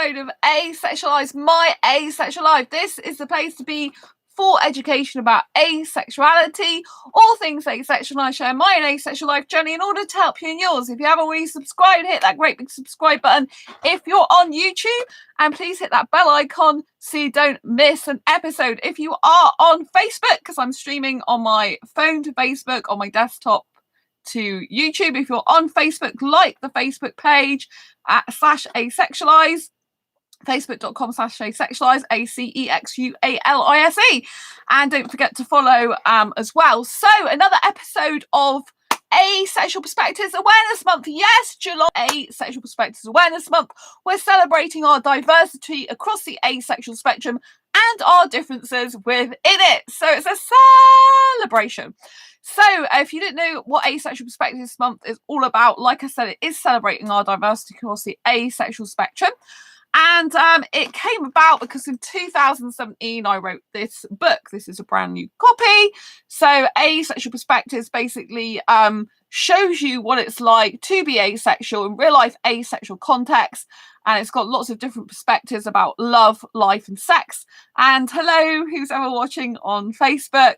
episode of Asexualise, my asexual life. This is the place to be for education about asexuality, all things asexual. I share my own asexual life journey in order to help you in yours. If you haven't already subscribed, hit that great big subscribe button. If you're on YouTube, and please hit that bell icon so you don't miss an episode. If you are on Facebook, because I'm streaming on my phone to Facebook, on my desktop to YouTube. If you're on Facebook, like the Facebook page at /asexualise, facebook.com/asexualise, ACEXUALISE, and don't forget to follow as well. So another episode of Asexual Perspectives Awareness Month. Yes, July, Asexual Perspectives Awareness Month. We're celebrating our diversity across the asexual spectrum and our differences within it. So it's a celebration. So if you didn't know what Asexual Perspectives Month is all about, like I said, it is celebrating our diversity across the asexual spectrum. And it came about because in 2017 I wrote this book. This is a brand new copy. So Asexual Perspectives basically shows you what it's like to be asexual in real life asexual context. And it's got lots of different perspectives about love, life and sex. And hello, who's ever watching on Facebook.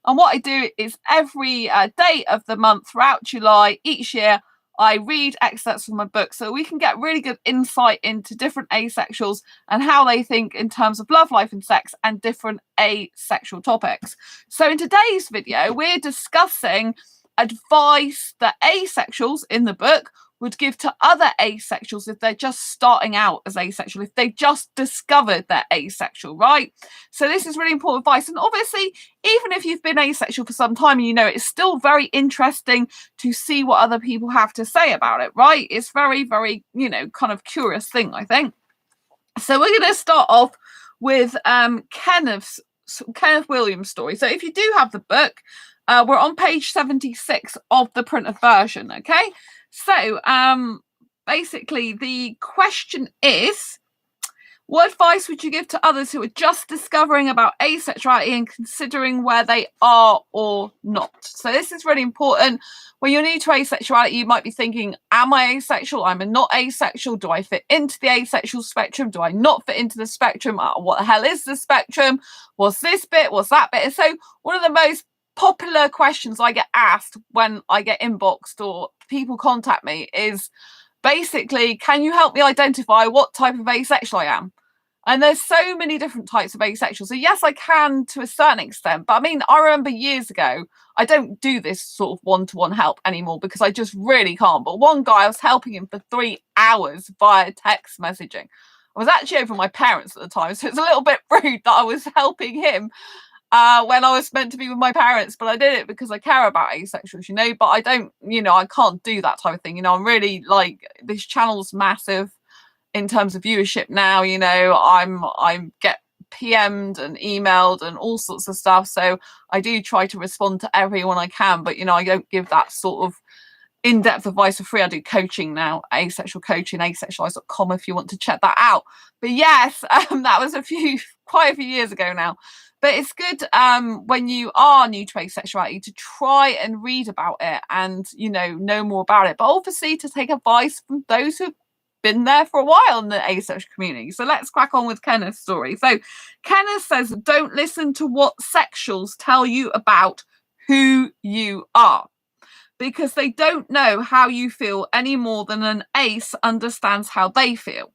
And what I do is every day of the month throughout July each year, I read excerpts from my book so we can get really good insight into different asexuals and how they think in terms of love, life and sex and different asexual topics. So in today's video, we're discussing advice that asexuals in the book would give to other asexuals if they're just starting out as asexual, if they've just discovered they're asexual, right? So this is really important advice. And obviously, even if you've been asexual for some time, you know, it's still very interesting to see what other people have to say about it, right? It's very, very, you know, kind of curious thing, I think. So we're going to start off with Kenneth Williams' story. So if you do have the book, we're on page 76 of the printed version, okay? So basically the question is, what advice would you give to others who are just discovering about asexuality and considering where they are or not? So this is really important. When you're new to asexuality, you might be thinking, am I asexual? I'm not asexual. Do I fit into the asexual spectrum? Do I not fit into the spectrum? What the hell is the spectrum? What's this bit? What's that bit? And so one of the most popular questions I get asked when I get inboxed or people contact me is basically, can you help me identify what type of asexual I am? And there's so many different types of asexual. So yes, I can to a certain extent. But I mean, I remember years ago, I don't do this sort of one-to-one help anymore because I just really can't. But one guy, I was helping him for 3 hours via text messaging. I was actually over my parents at the time. So it's a little bit rude that I was helping him when I was meant to be with my parents, but I did it because I care about asexuals, you know, but I don't, you know, I can't do that type of thing. You know, I'm really like, this channel's massive in terms of viewership now, you know, I'm get PM'd and emailed and all sorts of stuff. So I do try to respond to everyone I can, but, you know, I don't give that sort of in-depth advice for free. I do coaching now, asexual coaching, asexualise.com if you want to check that out. But yes, that was quite a few years ago now. But it's good when you are new to asexuality to try and read about it and, you know more about it. But obviously to take advice from those who've been there for a while in the asexual community. So let's crack on with Kenneth's story. So Kenneth says, don't listen to what sexuals tell you about who you are, because they don't know how you feel any more than an ace understands how they feel.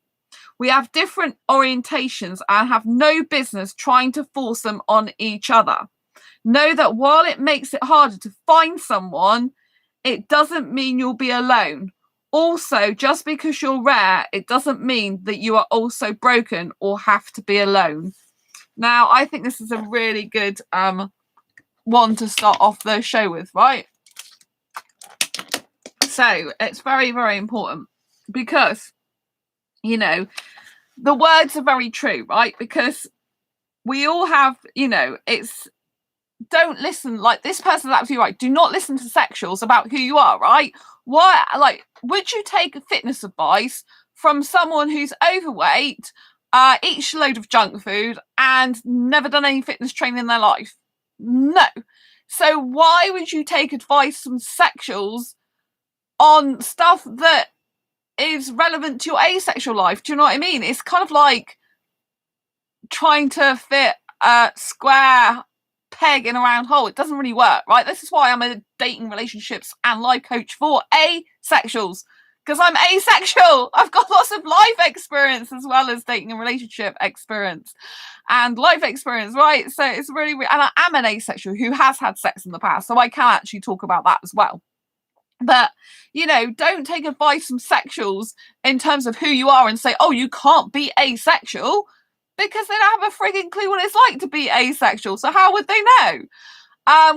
We have different orientations and have no business trying to force them on each other. Know that while it makes it harder to find someone, it doesn't mean you'll be alone. Also, just because you're rare, it doesn't mean that you are also broken or have to be alone. Now, I think this is a really good one to start off the show with, right? So it's very, very important because, you know, the words are very true, right? Because we all have, you know, it's, don't listen, like this person's absolutely right. Do not listen to sexuals about who you are, right? Why, like, would you take fitness advice from someone who's overweight, eats a load of junk food and never done any fitness training in their life? No. So why would you take advice from sexuals on stuff that is relevant to your asexual life. Do you know what I mean? It's kind of like trying to fit a square peg in a round hole. It doesn't really work, right? This is why I'm a dating, relationships and life coach for asexuals, because I'm asexual. I've got lots of life experience as well as dating and relationship experience and life experience, right? So it's really, and I am an asexual who has had sex in the past, so I can actually talk about that as well. But, you know, don't take advice from sexuals in terms of who you are and say, oh, you can't be asexual, because they don't have a frigging clue what it's like to be asexual. So how would they know?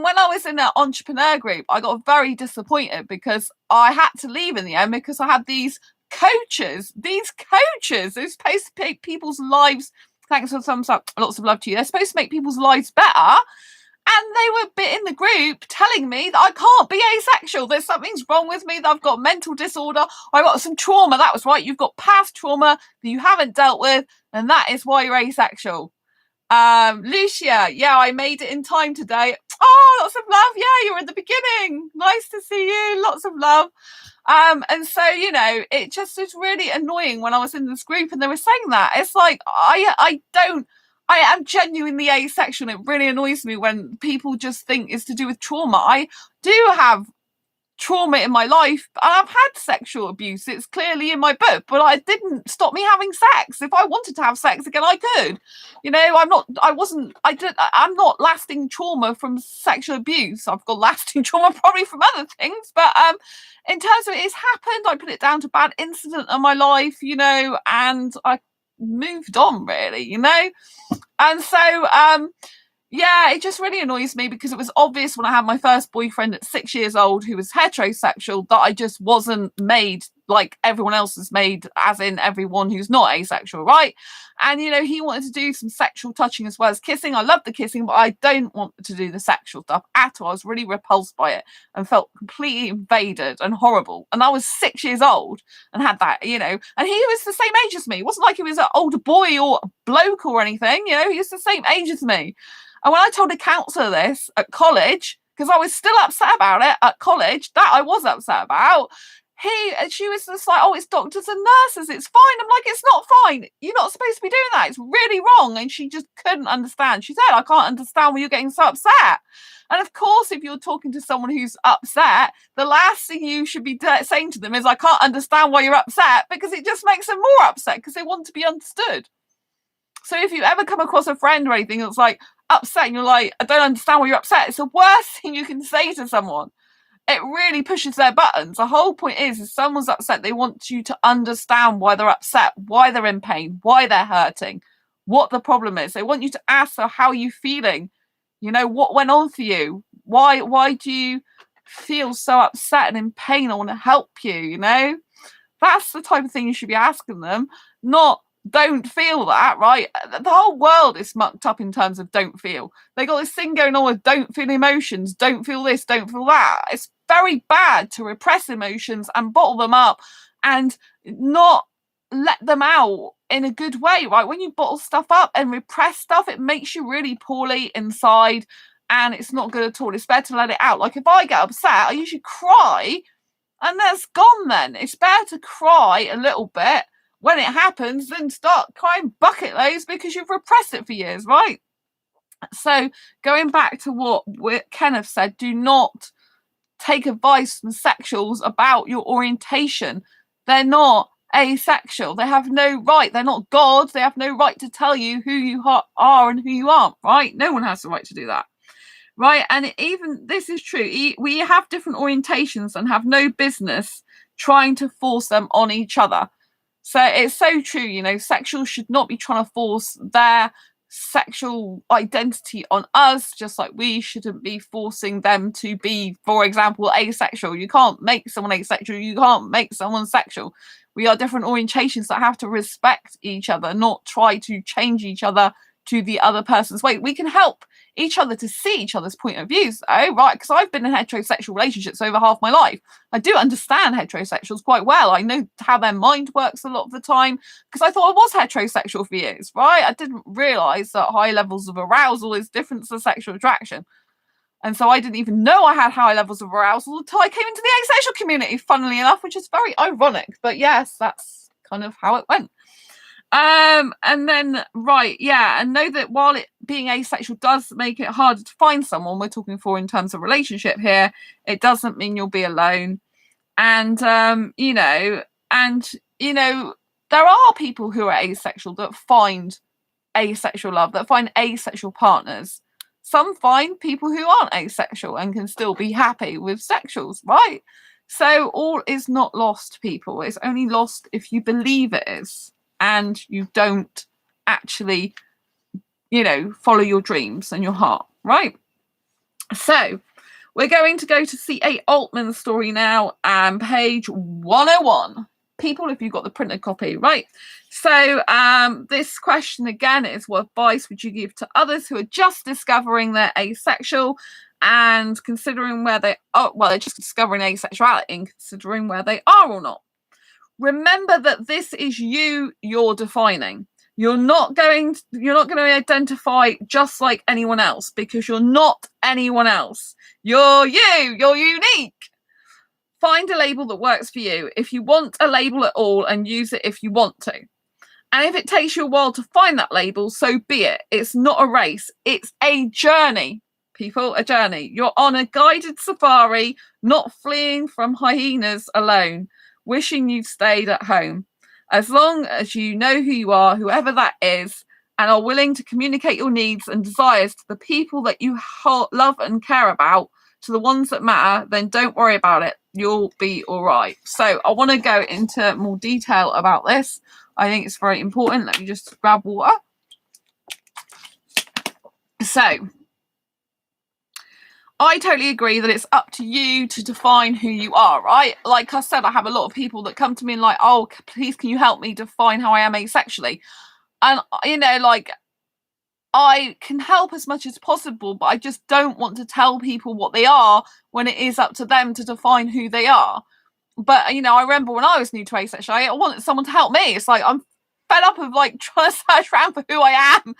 When I was in an entrepreneur group, I got very disappointed because I had to leave in the end because I had these coaches who're supposed to make people's lives, thanks for some lots of love to you, they're supposed to make people's lives better. And they were in the group telling me that I can't be asexual. There's something's wrong with me, that I've got mental disorder. I got some trauma. That was right. You've got past trauma that you haven't dealt with. And that is why you're asexual. Lucia, yeah, I made it in time today. Oh, lots of love. Yeah, you were at the beginning. Nice to see you. Lots of love. And so, you know, it just is really annoying when I was in this group and they were saying that. It's like, I am genuinely asexual. It really annoys me when people just think it's to do with trauma. I do have trauma in my life, and I've had sexual abuse. It's clearly in my book, but it didn't stop me having sex. If I wanted to have sex again, I could. You know, I'm not lasting trauma from sexual abuse. I've got lasting trauma probably from other things, but in terms of it's happened, I put it down to bad incident in my life, you know, and I moved on, really, you know. And so yeah, it just really annoys me because it was obvious when I had my first boyfriend at 6 years old who was heterosexual that I just wasn't made like everyone else is made, as in everyone who's not asexual, right? And, you know, he wanted to do some sexual touching as well as kissing. I love the kissing, but I don't want to do the sexual stuff at all. I was really repulsed by it and felt completely invaded and horrible. And I was 6 years old and had that, you know, and he was the same age as me. It wasn't like he was an older boy or a bloke or anything, you know, he was the same age as me. And when I told a counsellor this at college, because I was still upset about it at college, that I was upset about, she was just like, oh, it's doctors and nurses, it's fine. I'm like, it's not fine. You're not supposed to be doing that. It's really wrong. And she just couldn't understand. She said, I can't understand why you're getting so upset. And of course, if you're talking to someone who's upset, the last thing you should be saying to them is, I can't understand why you're upset, because it just makes them more upset because they want to be understood. So if you ever come across a friend or anything that's like upset and you're like, I don't understand why you're upset, it's the worst thing you can say to someone. It really pushes their buttons. The whole point is if someone's upset, they want you to understand why they're upset, why they're in pain, why they're hurting, what the problem is. They want you to ask them, how are you feeling? You know, what went on for you? Why do you feel so upset and in pain? I want to help you, you know? That's the type of thing you should be asking them, not don't feel that, right? The whole world is mucked up in terms of don't feel. They got this thing going on with don't feel emotions, don't feel this, don't feel that. It's very bad to repress emotions and bottle them up and not let them out in a good way, right? When you bottle stuff up and repress stuff, it makes you really poorly inside and it's not good at all. It's better to let it out. Like if I get upset, I usually cry and that's gone then. It's better to cry a little bit when it happens, then start crying bucket loads because you've repressed it for years, right? So going back to what Kenneth said, do not take advice from sexuals about your orientation. They're not asexual. They have no right. They're not God. They have no right to tell you who you are and who you aren't, right? No one has the right to do that. Right? And even this is true. We have different orientations and have no business trying to force them on each other. So it's so true, you know, sexuals should not be trying to force their sexual identity on us, just like we shouldn't be forcing them to be, for example, asexual. You can't make someone asexual. You can't make someone sexual. We are different orientations that have to respect each other, not try to change each other to the other person's way. We can help each other to see each other's point of views, though, right? Because I've been in heterosexual relationships over half my life. I do understand heterosexuals quite well. I know how their mind works a lot of the time because I thought I was heterosexual for years, right? I didn't realise that high levels of arousal is different to sexual attraction. And so I didn't even know I had high levels of arousal until I came into the asexual community, funnily enough, which is very ironic. But yes, that's kind of how it went. And then, right, yeah, and know that while it being asexual does make it harder to find someone, we're talking for in terms of relationship here, it doesn't mean you'll be alone. And, there are people who are asexual that find asexual love, that find asexual partners. Some find people who aren't asexual and can still be happy with sexuals, right? So all is not lost, people. It's only lost if you believe it is and you don't actually, follow your dreams and your heart, right? So we're going to go to C.A. Altman's story now, and page 101. People, if you've got the printed copy, right? So this question again is, what advice would you give to others who are just discovering they're asexual and considering where they are? Well, they're just discovering asexuality and considering where they are or not. Remember that this is you're defining. You're not going to identify just like anyone else, because you're not anyone else. You're unique. Find a label that works for you. If you want a label at all, and use it if you want to. And if it takes you a while to find that label, so be it. It's not a race. It's a journey, people, a journey. You're on a guided safari, not fleeing from hyenas alone, wishing you'd stayed at home. As long as you know who you are, whoever that is, and are willing to communicate your needs and desires to the people that you love and care about, to the ones that matter, then don't worry about it. You'll be all right. So I want to go into more detail about this. I think it's very important. Let me just grab water. So I totally agree that it's up to you to define who you are, right? Like I said, I have a lot of people that come to me and like, oh, please, can you help me define how I am asexually? And, I can help as much as possible, but I just don't want to tell people what they are when it is up to them to define who they are. But, I remember when I was new to asexuality, I wanted someone to help me. It's like, I'm fed up of like trying to search around for who I am.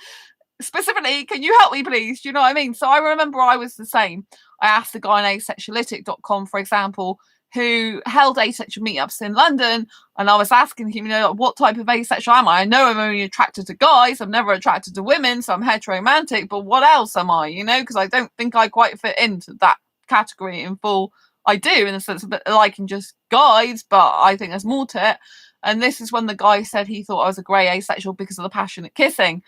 Specifically, can you help me, please? Do you know what I mean? So I remember I was the same. I asked the guy on asexuality.com, for example, who held asexual meetups in London, and I was asking him, what type of asexual am I? I know I'm only attracted to guys. I'm never attracted to women, so I'm heteromantic, but what else am I? Because I don't think I quite fit into that category in full. I do, in the sense of liking just guys, but I think there's more to it. And this is when the guy said he thought I was a grey asexual because of the passionate kissing.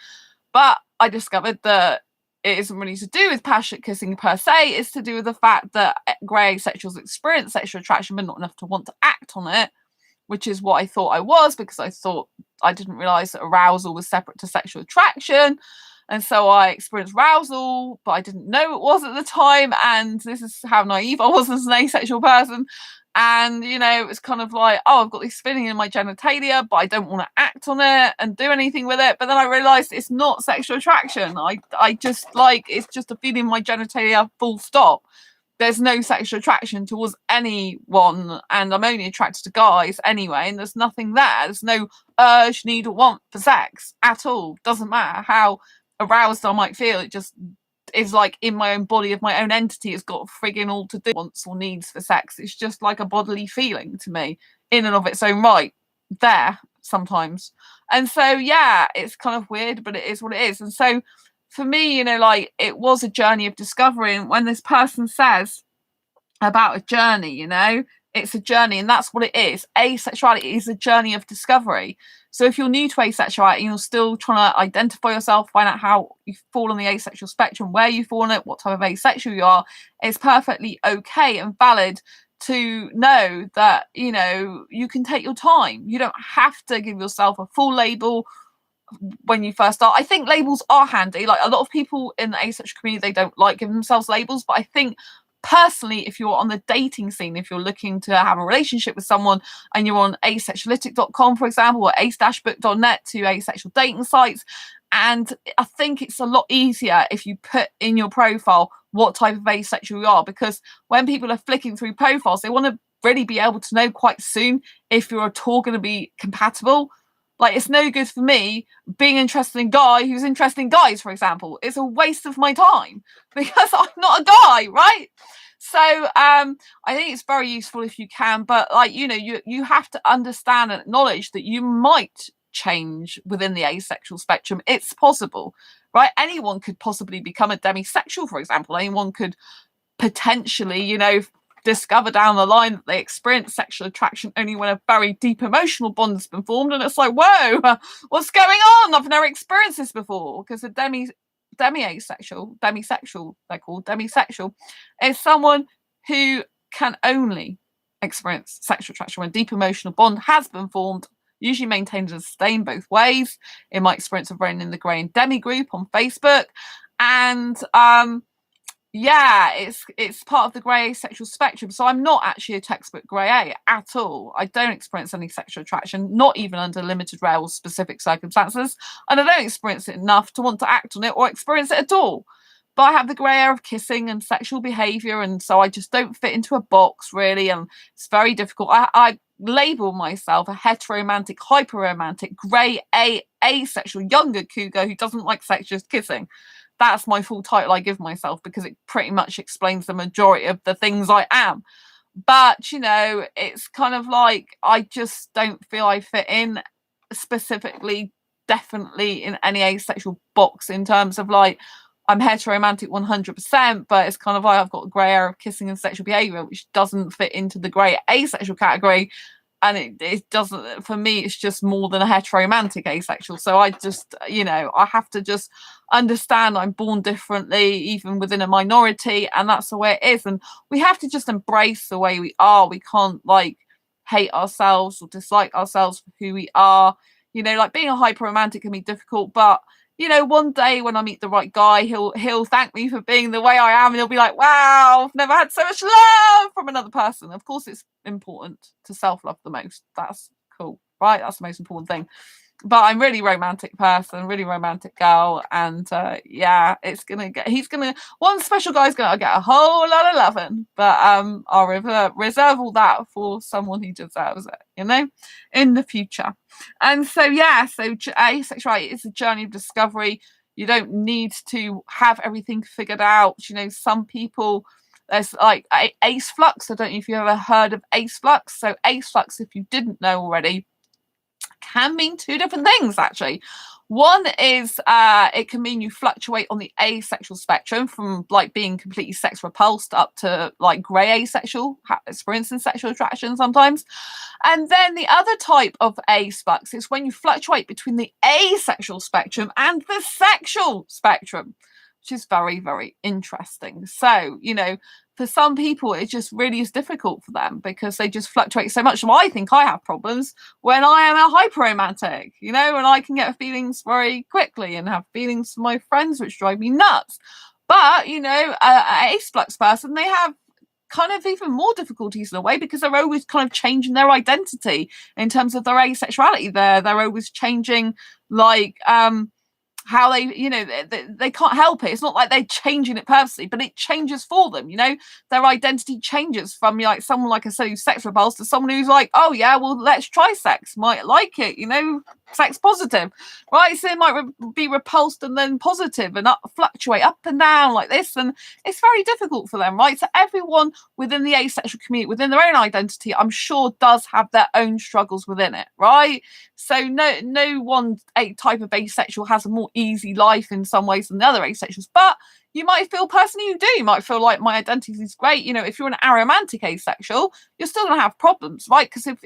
But I discovered that it isn't really to do with passionate kissing per se. It's to do with the fact that grey asexuals experience sexual attraction, but not enough to want to act on it, which is what I thought I was, because I didn't realise that arousal was separate to sexual attraction. And so I experienced arousal, but I didn't know it was at the time. And this is how naive I was as an asexual person. And, it was kind of like, oh, I've got this feeling in my genitalia, but I don't want to act on it and do anything with it. But then I realised it's not sexual attraction. I just it's just a feeling in my genitalia, full stop. There's no sexual attraction towards anyone. And I'm only attracted to guys anyway. And there's nothing there. There's no urge, need or want for sex at all. Doesn't matter how aroused I might feel. It just is like in my own body, of my own entity. It's got frigging all to do wants or needs for sex. It's just like a bodily feeling to me in and of its own right there sometimes. And so yeah, it's kind of weird, but it is what it is. And so for me, it was a journey of discovery. And when this person says about a journey, it's a journey, and that's what it is. Asexuality is a journey of discovery. So if you're new to asexuality and you're still trying to identify yourself, find out how you fall on the asexual spectrum, where you fall on it, what type of asexual you are, it's perfectly okay and valid to know that, you can take your time. You don't have to give yourself a full label when you first start. I think labels are handy. Like, a lot of people in the asexual community, they don't like giving themselves labels, but I think personally, if you're on the dating scene, if you're looking to have a relationship with someone and you're on asexuality.com, for example, or ace-book.net, to asexual dating sites, and I think it's a lot easier if you put in your profile what type of asexual you are, because when people are flicking through profiles, they want to really be able to know quite soon if you're at all going to be compatible. Like, it's no good for me being interested in a guy who's interested in guys, for example. It's a waste of my time because I'm not a guy, right? So I think it's very useful if you can, but like, you know, you have to understand and acknowledge that you might change within the asexual spectrum. It's possible, right? Anyone could possibly become a demisexual, for example. Anyone could potentially, you know, discover down the line that they experience sexual attraction only when a very deep emotional bond has been formed, and it's like, whoa, what's going on? I've never experienced this before. Because a demisexual, they're called demisexual, is someone who can only experience sexual attraction when a deep emotional bond has been formed, usually maintained and sustained both ways. In my experience of running in the Grey and Demi group on Facebook, and yeah, it's part of the grey asexual spectrum. So I'm not actually a textbook grey A at all. I don't experience any sexual attraction, not even under limited, rare, or specific circumstances, and I don't experience it enough to want to act on it or experience it at all. But I have the grey area of kissing and sexual behaviour, and so I just don't fit into a box, really, and it's very difficult. I label myself a heteromantic, hyperromantic, grey A asexual younger cougar who doesn't like sexual kissing. That's my full title I give myself, because it pretty much explains the majority of the things I am. But, you know, it's kind of like, I just don't feel I fit in specifically, definitely in any asexual box, in terms of like, I'm heteromantic 100%, but it's kind of like I've got a grey area of kissing and sexual behaviour, which doesn't fit into the grey asexual category. And it doesn't, for me, it's just more than a heteromantic asexual. So I just, you know, I have to just understand I'm born differently, even within a minority, and that's the way it is. And we have to just embrace the way we are. We can't like hate ourselves or dislike ourselves for who we are. You know, like being a hyperromantic can be difficult, but you know, one day when I meet the right guy, he'll thank me for being the way I am, and he'll be like, wow, I've never had so much love from another person. Of course, it's important to self-love the most. That's cool, right? That's the most important thing. But I'm really romantic person, really romantic girl, and yeah, one special guy's gonna get a whole lot of loving, but I'll reserve all that for someone who deserves it, you know, in the future. And so yeah, so asexuality is a journey of discovery. You don't need to have everything figured out. You know, some people, there's like ace flux. I don't know if you've ever heard of ace flux. So ace flux, if you didn't know already, can mean two different things, actually. One is it can mean you fluctuate on the asexual spectrum, from like being completely sex repulsed up to like grey asexual, experiencing sexual attraction sometimes. And then the other type of ace flux is when you fluctuate between the asexual spectrum and the sexual spectrum, which is very, very interesting. So, you know, for some people, it just really is difficult for them because they just fluctuate so much. So I think I have problems when I am a hyperromantic, you know, and I can get feelings very quickly and have feelings for my friends, which drive me nuts. But, you know, an ace flux person, they have kind of even more difficulties in a way, because they're always kind of changing their identity in terms of their asexuality. They're always changing, like, how they, you know, they can't help it. It's not like they're changing it purposely, but it changes for them, you know. Their identity changes from like someone, like I said, who's sex repulsed, to someone who's like, oh yeah, well, let's try sex, might like it, you know, sex positive, right? So it might be repulsed and then positive, and fluctuate up and down like this, and it's very difficult for them, right? So everyone within the asexual community, within their own identity, I'm sure does have their own struggles within it, right? So no one type of asexual has a more easy life in some ways than the other asexuals, but you might feel personally you do. You might feel like my identity is great. You know, if you're an aromantic asexual, you're still going to have problems, right? Because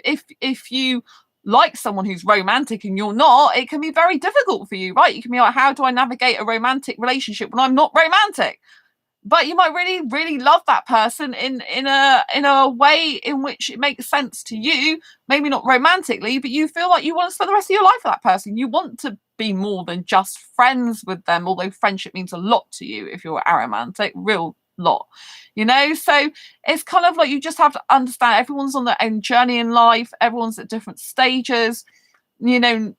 if you like someone who's romantic and you're not, it can be very difficult for you, right? You can be like, how do I navigate a romantic relationship when I'm not romantic? But you might really, really love that person in a way in which it makes sense to you, maybe not romantically, but you feel like you want to spend the rest of your life with that person. You want to be more than just friends with them, although friendship means a lot to you if you're aromantic, real lot, you know. So it's kind of like you just have to understand everyone's on their own journey in life, everyone's at different stages. you know,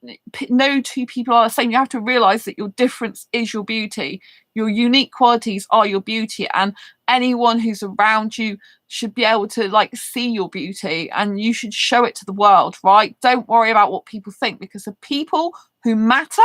no two people are the same. You have to realize that your difference is your beauty. Your unique qualities are your beauty, and anyone who's around you should be able to like see your beauty, and you should show it to the world, right? Don't worry about what people think, because the people who matter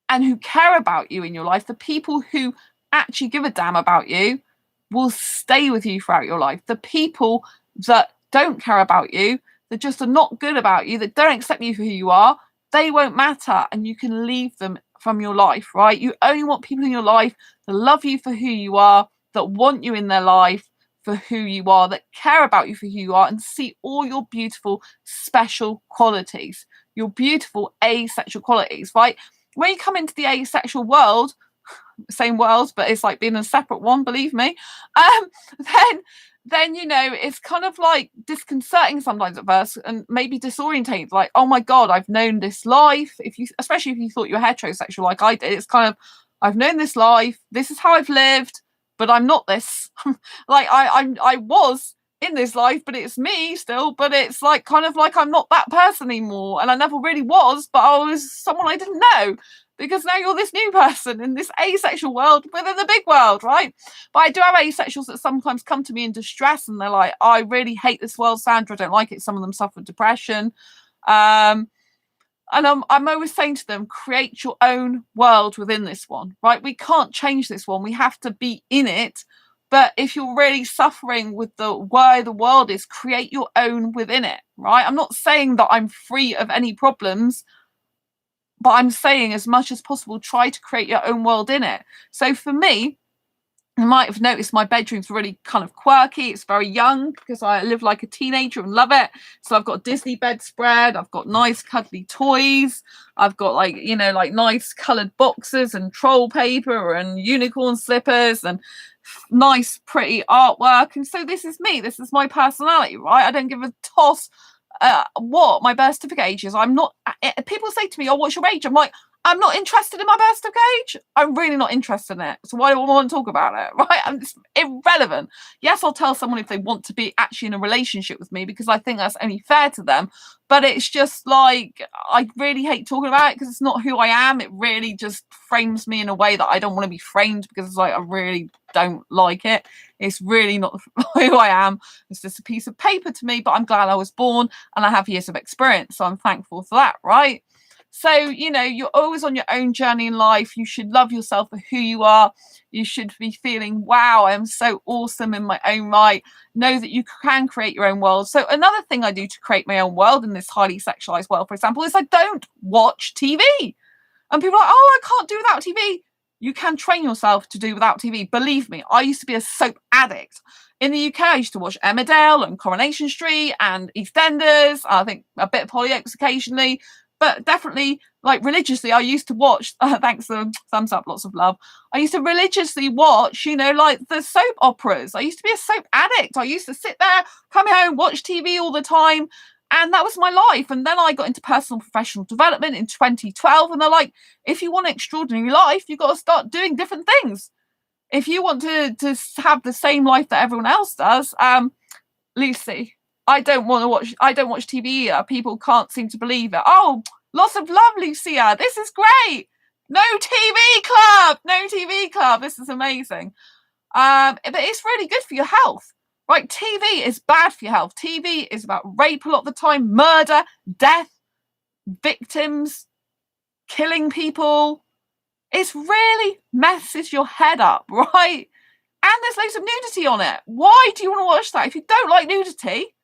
and who care about you in your life, the people who actually give a damn about you, will stay with you throughout your life. The people that don't care about you, that just are not good about you, that don't accept you for who you are, they won't matter, and you can leave them from your life, right? You only want people in your life that love you for who you are, that want you in their life for who you are, that care about you for who you are, and see all your beautiful special qualities, your beautiful asexual qualities, right? When you come into the asexual world, same world, but it's like being a separate one, believe me, then you know, it's kind of like disconcerting sometimes at first, and maybe disorientated, like, oh my god, I've known this life. If you, especially if you thought you were heterosexual like I did, it's kind of, I've known this life, this is how I've lived, but I'm not this. Like I was in this life, but it's me still, but it's like kind of like I'm not that person anymore, and I never really was, but I was someone I didn't know, because now you're this new person in this asexual world within the big world, right? But I do have asexuals that sometimes come to me in distress, and they're like, I really hate this world, Sandra, I don't like it. Some of them suffer depression. And I'm always saying to them, create your own world within this one, right? We can't change this one. We have to be in it. But if you're really suffering with the way the world is, create your own within it, right? I'm not saying that I'm free of any problems, but I'm saying as much as possible, try to create your own world in it. So for me, you might have noticed my bedroom's really kind of quirky. It's very young because I live like a teenager and love it. So I've got a Disney bedspread. I've got nice cuddly toys. I've got like, you know, like nice coloured boxes and troll paper and unicorn slippers and nice pretty artwork. And so this is me. This is my personality, right? I don't give a toss what my birth certificate age is. I'm not, people say to me, oh, what's your age? I'm like, I'm not interested in my birth certificate age. I'm really not interested in it. So why do I want to talk about it, right? It's irrelevant. Yes, I'll tell someone if they want to be actually in a relationship with me, because I think that's only fair to them. But it's just like, I really hate talking about it because it's not who I am. It really just frames me in a way that I don't want to be framed, because it's like, I really don't like it. It's really not who I am. It's just a piece of paper to me, but I'm glad I was born and I have years of experience. So I'm thankful for that, right? So, you know, you're always on your own journey in life. You should love yourself for who you are. You should be feeling, wow, I am so awesome in my own right. Know that you can create your own world. So another thing I do to create my own world in this highly sexualized world, for example, is I don't watch TV. And people are like, oh, I can't do without TV. You can train yourself to do without TV. Believe me, I used to be a soap addict. In the UK, I used to watch Emmerdale and Coronation Street and EastEnders. I think a bit of Hollyoaks occasionally. But definitely, like religiously, I used to watch, thanks for thumbs up, lots of love. I used to religiously watch, you know, like the soap operas. I used to be a soap addict. I used to sit there, come home, watch TV all the time. And that was my life. And then I got into personal and professional development in 2012. And they're like, if you want an extraordinary life, you've got to start doing different things. If you want to have the same life that everyone else does, Lucy, I don't watch TV either. People can't seem to believe it. Oh, lots of love, Lucia. This is great. No TV club. No TV club. This is amazing. But it's really good for your health. Right? TV is bad for your health. TV is about rape a lot of the time, murder, death, victims, killing people. It's really messes your head up, right? And there's loads of nudity on it. Why do you want to watch that? If you don't like nudity,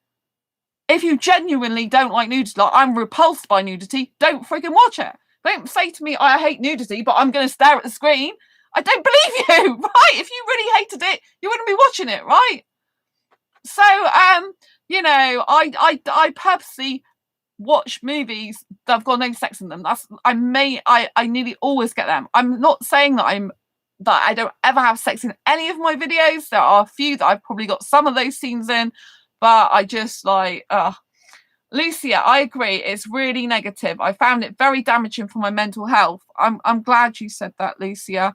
if you genuinely don't like nudity, like I'm repulsed by nudity, don't freaking watch it. Don't say to me, I hate nudity, but I'm going to stare at the screen. I don't believe you, right? If you really hated it, you wouldn't be watching it, right? So, you know, I purposely watch movies that have got no sex in them. I nearly always get them. I'm not saying that I don't ever have sex in any of my videos. There are a few that I've probably got some of those scenes in, but I just like, Lucia, I agree. It's really negative. I found it very damaging for my mental health. I'm glad you said that, Lucia.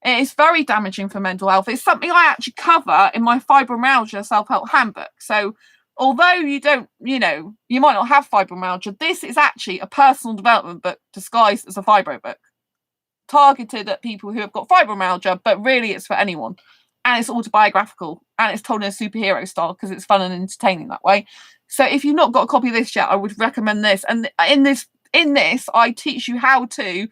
It is very damaging for mental health. It's something I actually cover in my fibromyalgia self-help handbook. So although you don't, you know, you might not have fibromyalgia, this is actually a personal development book disguised as a fibro book, targeted at people who have got fibromyalgia, but really it's for anyone. And it's autobiographical, and it's told in a superhero style because it's fun and entertaining that way. So if you've not got a copy of this yet, I would recommend this. And in this, I teach you how to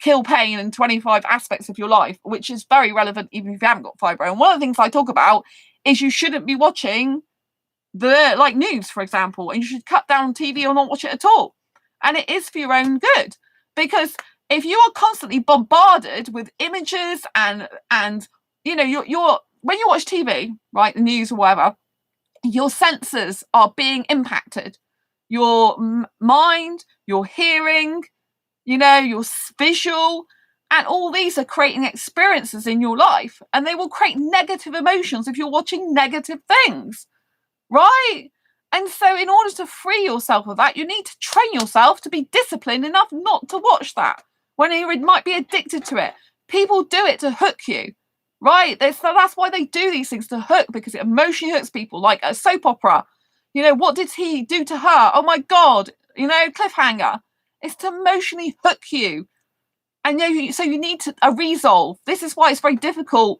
kill pain in 25 aspects of your life, which is very relevant even if you haven't got fibro. And one of the things I talk about is you shouldn't be watching the like news, for example, and you should cut down TV or not watch it at all. And it is for your own good, because if you are constantly bombarded with images and you know, you're when you watch TV, right, the news or whatever, your senses are being impacted. Your mind, your hearing, you know, your visual, and all these are creating experiences in your life, and they will create negative emotions if you're watching negative things, right? And so in order to free yourself of that, you need to train yourself to be disciplined enough not to watch that when you might be addicted to it. People do it to hook you, right? That's why they do these things, to hook, because it emotionally hooks people, like a soap opera. You know, what did he do to her? Oh my God, you know, cliffhanger. It's to emotionally hook you. And so you need a resolve. This is why it's very difficult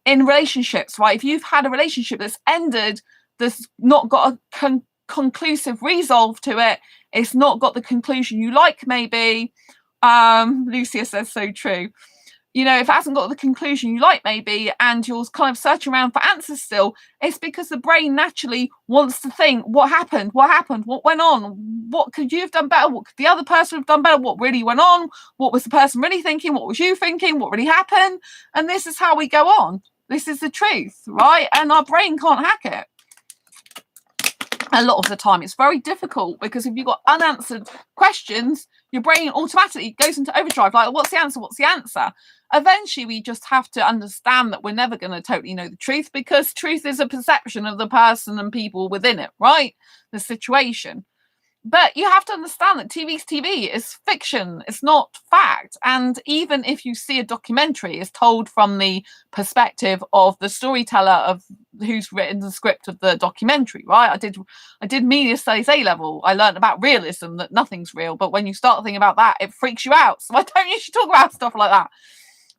in relationships, right? If you've had a relationship that's ended, that's not got a conclusive resolve to it, it's not got the conclusion you like, maybe. Lucia says so true. You know, if it hasn't got the conclusion you like, maybe, and you're kind of searching around for answers still, it's because the brain naturally wants to think, what happened, what went on, what could you have done better, what could the other person have done better, what really went on, what was the person really thinking, what was you thinking, what really happened. And this is how we go on. This is the truth, right? And our brain can't hack it. A lot of the time it's very difficult, because if you've got unanswered questions, your brain automatically goes into overdrive, like, what's the answer? Eventually we just have to understand that we're never going to totally know the truth, because truth is a perception of the person and people within it, right? The situation. But you have to understand that TV's TV, is fiction, it's not fact. And even if you see a documentary, it's told from the perspective of the storyteller, of who's written the script of the documentary, right? I did media studies A-level. I learned about realism, that nothing's real. But when you start thinking about that, it freaks you out. So I don't usually talk about stuff like that,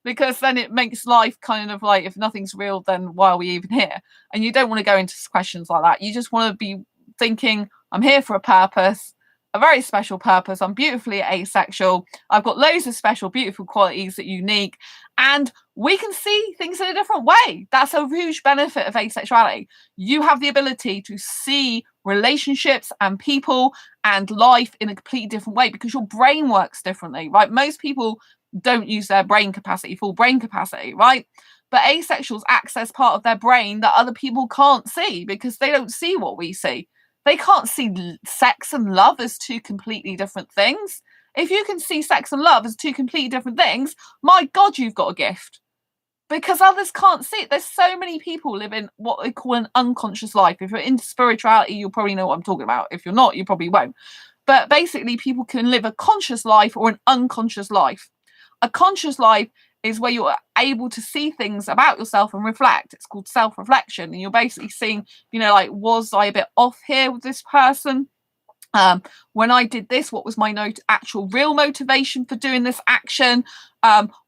because then it makes life kind of like, if nothing's real, then why are we even here? And you don't want to go into questions like that. You just want to be thinking, I'm here for a purpose, a very special purpose. I'm beautifully asexual. I've got loads of special, beautiful qualities that are unique, and we can see things in a different way. That's a huge benefit of asexuality. You have the ability to see relationships and people and life in a completely different way, because your brain works differently, right? Most people don't use their brain capacity, full brain capacity, right? But asexuals access part of their brain that other people can't see, because they don't see what we see. They can't see sex and love as two completely different things. If you can see sex and love as two completely different things, my God, you've got a gift. Because others can't see it. There's so many people living what they call an unconscious life. If you're into spirituality, you'll probably know what I'm talking about. If you're not, you probably won't. But basically, people can live a conscious life or an unconscious life. A conscious life is where you're able to see things about yourself and reflect. It's called self-reflection. And you're basically seeing, you know, like, was I a bit off here with this person? When I did this, what was my actual real motivation for doing this action?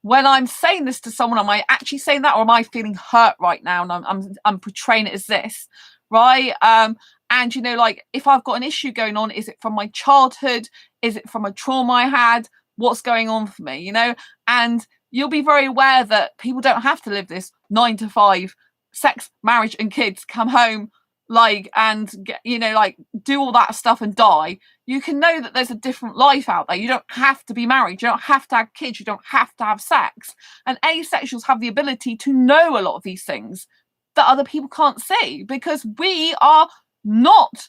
When I'm saying this to someone, am I actually saying that, or am I feeling hurt right now and I'm portraying it as this, right? And, you know, like, if I've got an issue going on, is it from my childhood? Is it from a trauma I had? What's going on for me, you know? And you'll be very aware that people don't have to live this 9 to 5, sex, marriage and kids, come home, like, and get, you know, like, do all that stuff and die. You can know that there's a different life out there. You don't have to be married. You don't have to have kids. You don't have to have sex. And asexuals have the ability to know a lot of these things that other people can't see, because we are not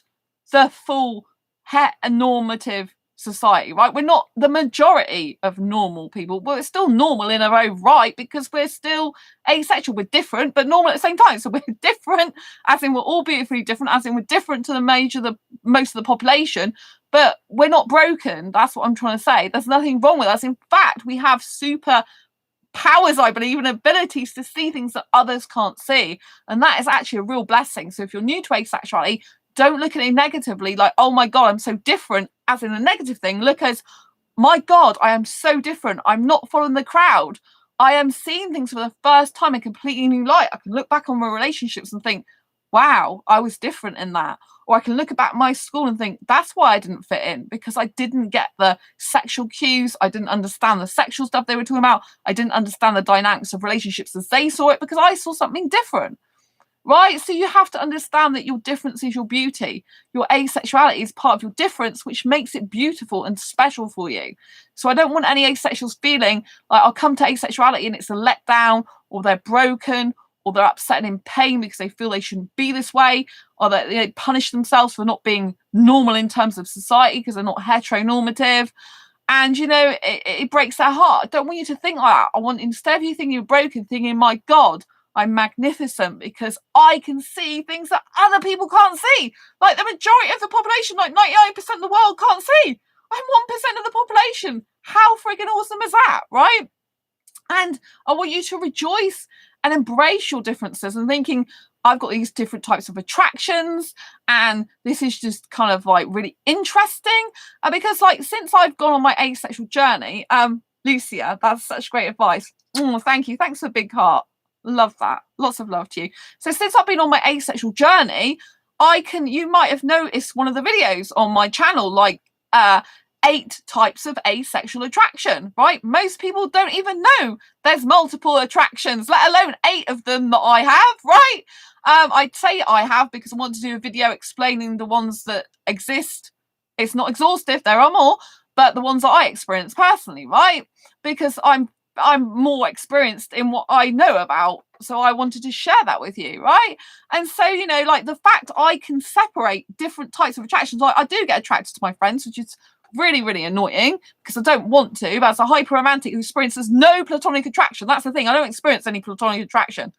the full heteronormative society, right? We're not the majority of normal people. Well, it's still normal in our own right, because we're still asexual. We're different, but normal at the same time. So we're different, as in we're all beautifully different, as in we're different to the most of the population, but we're not broken. That's what I'm trying to say. There's nothing wrong with us. In fact, we have super powers, I believe, and abilities to see things that others can't see. And that is actually a real blessing. So if you're new to asexuality, don't look at it negatively, like, oh my God, I'm so different, as in a negative thing. Look as, my God, I am so different. I'm not following the crowd. I am seeing things for the first time in a completely new light. I can look back on my relationships and think, wow, I was different in that. Or I can look back at my school and think, that's why I didn't fit in, because I didn't get the sexual cues. I didn't understand the sexual stuff they were talking about. I didn't understand the dynamics of relationships as they saw it, because I saw something different. Right? So you have to understand that your difference is your beauty. Your asexuality is part of your difference, which makes it beautiful and special for you. So I don't want any asexuals feeling like I'll come to asexuality and it's a letdown, or they're broken, or they're upset and in pain because they feel they shouldn't be this way, or that they punish themselves for not being normal in terms of society because they're not heteronormative. And, you know, it breaks their heart. I don't want you to think like that. I want, instead of you thinking you're broken, thinking, my God, I'm magnificent because I can see things that other people can't see. Like the majority of the population, like 99% of the world can't see. I'm 1% of the population. How freaking awesome is that, right? And I want you to rejoice and embrace your differences and thinking, I've got these different types of attractions and this is just kind of like really interesting. Because like, since I've gone on my asexual journey, Lucia, that's such great advice. Thank you. Thanks for the big heart. Love that. Lots of love to you. So since I've been on my asexual journey, you might have noticed one of the videos on my channel, like 8 types of asexual attraction, right? Most people don't even know there's multiple attractions, let alone 8 of them that I have, right? I'd say I have because I want to do a video explaining the ones that exist. It's not exhaustive, there are more, but the ones that I experience personally, right? Because I'm more experienced in what I know about, so I wanted to share that with you, right? And so, you know, like the fact I can separate different types of attractions, like I do get attracted to my friends, which is really, really annoying because I don't want to, but as a hyper romantic who experiences no platonic attraction, that's the thing, I don't experience any platonic attraction.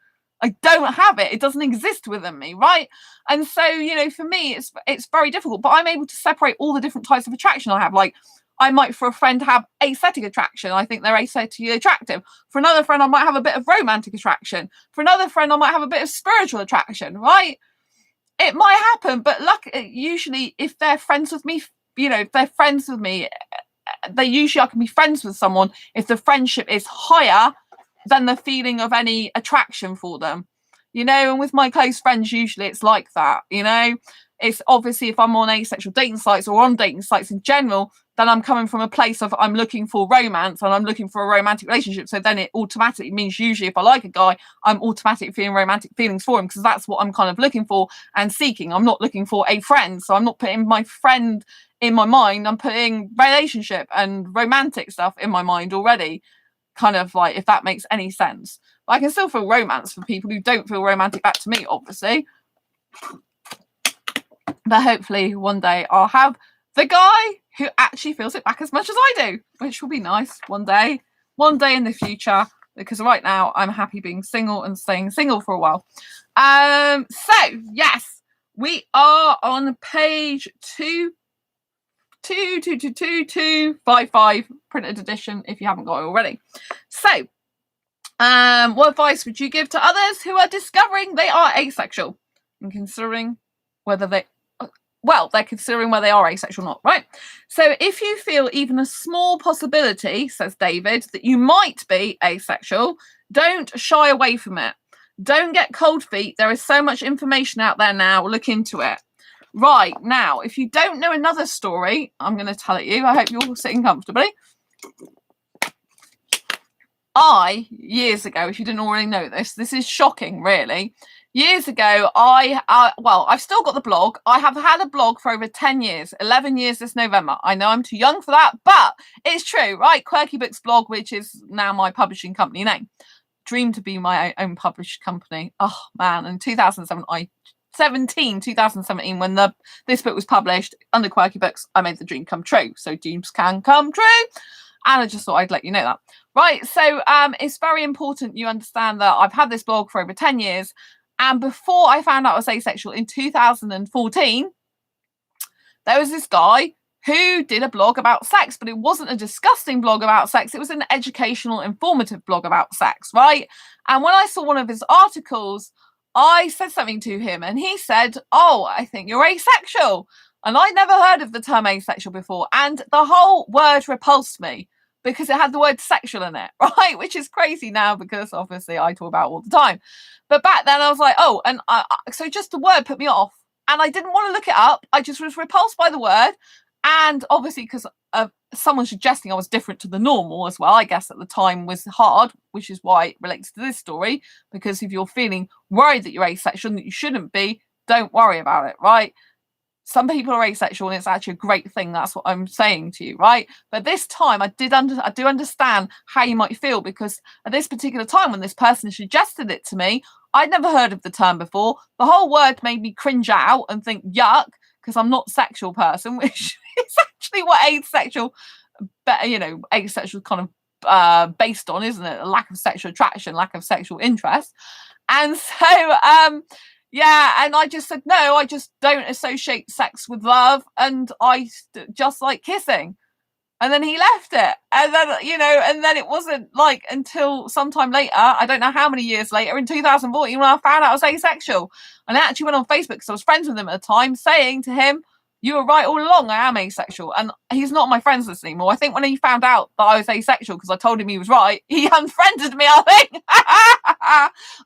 I don't have it. It doesn't exist within me, right? And so, you know, for me, it's very difficult, but I'm able to separate all the different types of attraction I have. Like, I might, for a friend, have ascetic attraction. I think they're asexually attractive. For another friend, I might have a bit of romantic attraction. For another friend, I might have a bit of spiritual attraction, right? It might happen, but usually if they're friends with me, you know, if they're friends with me, I can be friends with someone if the friendship is higher than the feeling of any attraction for them. You know, and with my close friends, usually it's like that, you know? It's obviously if I'm on asexual dating sites or on dating sites in general, then I'm coming from a place of I'm looking for romance and I'm looking for a romantic relationship. So then it automatically means usually if I like a guy, I'm automatically feeling romantic feelings for him because that's what I'm kind of looking for and seeking. I'm not looking for a friend. So I'm not putting my friend in my mind. I'm putting relationship and romantic stuff in my mind already. Kind of like, if that makes any sense. But I can still feel romance for people who don't feel romantic back to me, obviously. But hopefully one day I'll have the guy who actually feels it back as much as I do, which will be nice one day in the future, because right now I'm happy being single and staying single for a while. So yes, we are on page 255 printed edition if you haven't got it already. So what advice would you give to others who are discovering they are asexual and considering whether they're considering whether they are asexual or not, right? So if you feel even a small possibility, says David, that you might be asexual, don't shy away from it. Don't get cold feet. There is so much information out there now. Look into it. Right, now, if you don't know another story, I'm going to tell it you. I hope you're all sitting comfortably. Years ago, if you didn't already know this is shocking, really. Years ago, I've still got the blog. I have had a blog for over 10 years, 11 years this November. I know I'm too young for that, but it's true, right? Quirky Books blog, which is now my publishing company name. Dream to be my own published company. Oh, man. In 2017, when this book was published under Quirky Books, I made the dream come true. So dreams can come true. And I just thought I'd let you know that. Right, so it's very important you understand that I've had this blog for over 10 years. And before I found out I was asexual in 2014, there was this guy who did a blog about sex, but it wasn't a disgusting blog about sex. It was an educational, informative blog about sex, right? And when I saw one of his articles, I said something to him and he said, oh, I think you're asexual. And I'd never heard of the term asexual before. And the whole word repulsed me because it had the word sexual in it, right? Which is crazy now because obviously I talk about it all the time. But back then I was like, oh, and so just the word put me off. And I didn't want to look it up. I just was repulsed by the word. And obviously because of someone suggesting I was different to the normal as well, I guess at the time was hard, which is why it relates to this story. Because if you're feeling worried that you're asexual and that you shouldn't be, don't worry about it, right? Some people are asexual and it's actually a great thing. That's what I'm saying to you, right? But this time I do understand how you might feel, because at this particular time when this person suggested it to me, I'd never heard of the term before. The whole word made me cringe out and think yuck, because I'm not a sexual person, which is actually what asexual, asexual kind of based on, isn't it? A lack of sexual attraction, lack of sexual interest. And so yeah, and I just said, no, I just don't associate sex with love, and I just like kissing. And then he left it. And then, and then it wasn't like until sometime later, I don't know how many years later, in 2014, when I found out I was asexual. And I actually went on Facebook because I was friends with him at the time, saying to him, you were right all along, I am asexual. And he's not on my friends list anymore. I think when he found out that I was asexual, because I told him he was right, he unfriended me, I think.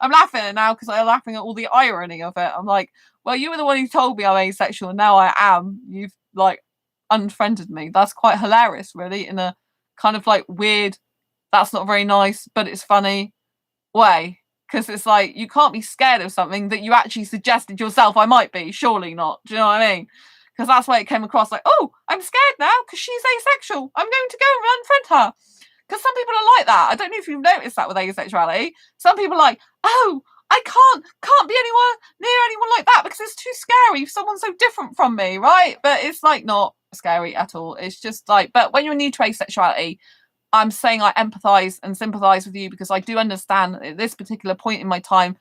I'm laughing now because I'm laughing at all the irony of it. I'm like, well, you were the one who told me I'm asexual, and now I am. You've like unfriended me. That's quite hilarious, really, in a kind of like weird, that's not very nice, but it's funny way. Because it's like, you can't be scared of something that you actually suggested yourself I might be. Surely not. Do you know what I mean? Because that's why it came across like, oh, I'm scared now because she's asexual. I'm going to go and unfriend her. Because some people are like that. I don't know if you've noticed that with asexuality. Some people are like, oh, I can't be near anyone like that because it's too scary if someone's so different from me, right? But it's like not scary at all. It's just like, but when you're new to asexuality, I'm saying I empathize and sympathize with you, because I do understand at this particular point in my time,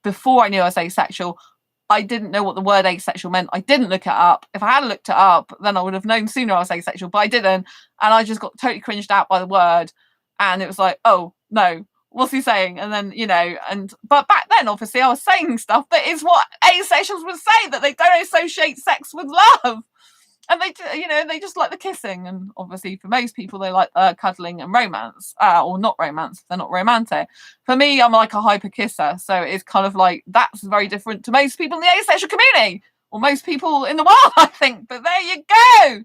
before I knew I was asexual, I didn't know what the word asexual meant. I didn't look it up. If I had looked it up, then I would have known sooner I was asexual, but I didn't. And I just got totally cringed out by the word. And it was like, oh, no, what's he saying? And then, but back then, obviously, I was saying stuff that is what asexuals would say, that they don't associate sex with love. And they just like the kissing. And obviously for most people, they like cuddling and romance, or not romance. They're not romantic. For me, I'm like a hyper kisser. So it's kind of like, that's very different to most people in the asexual community, or most people in the world, I think. But there you go.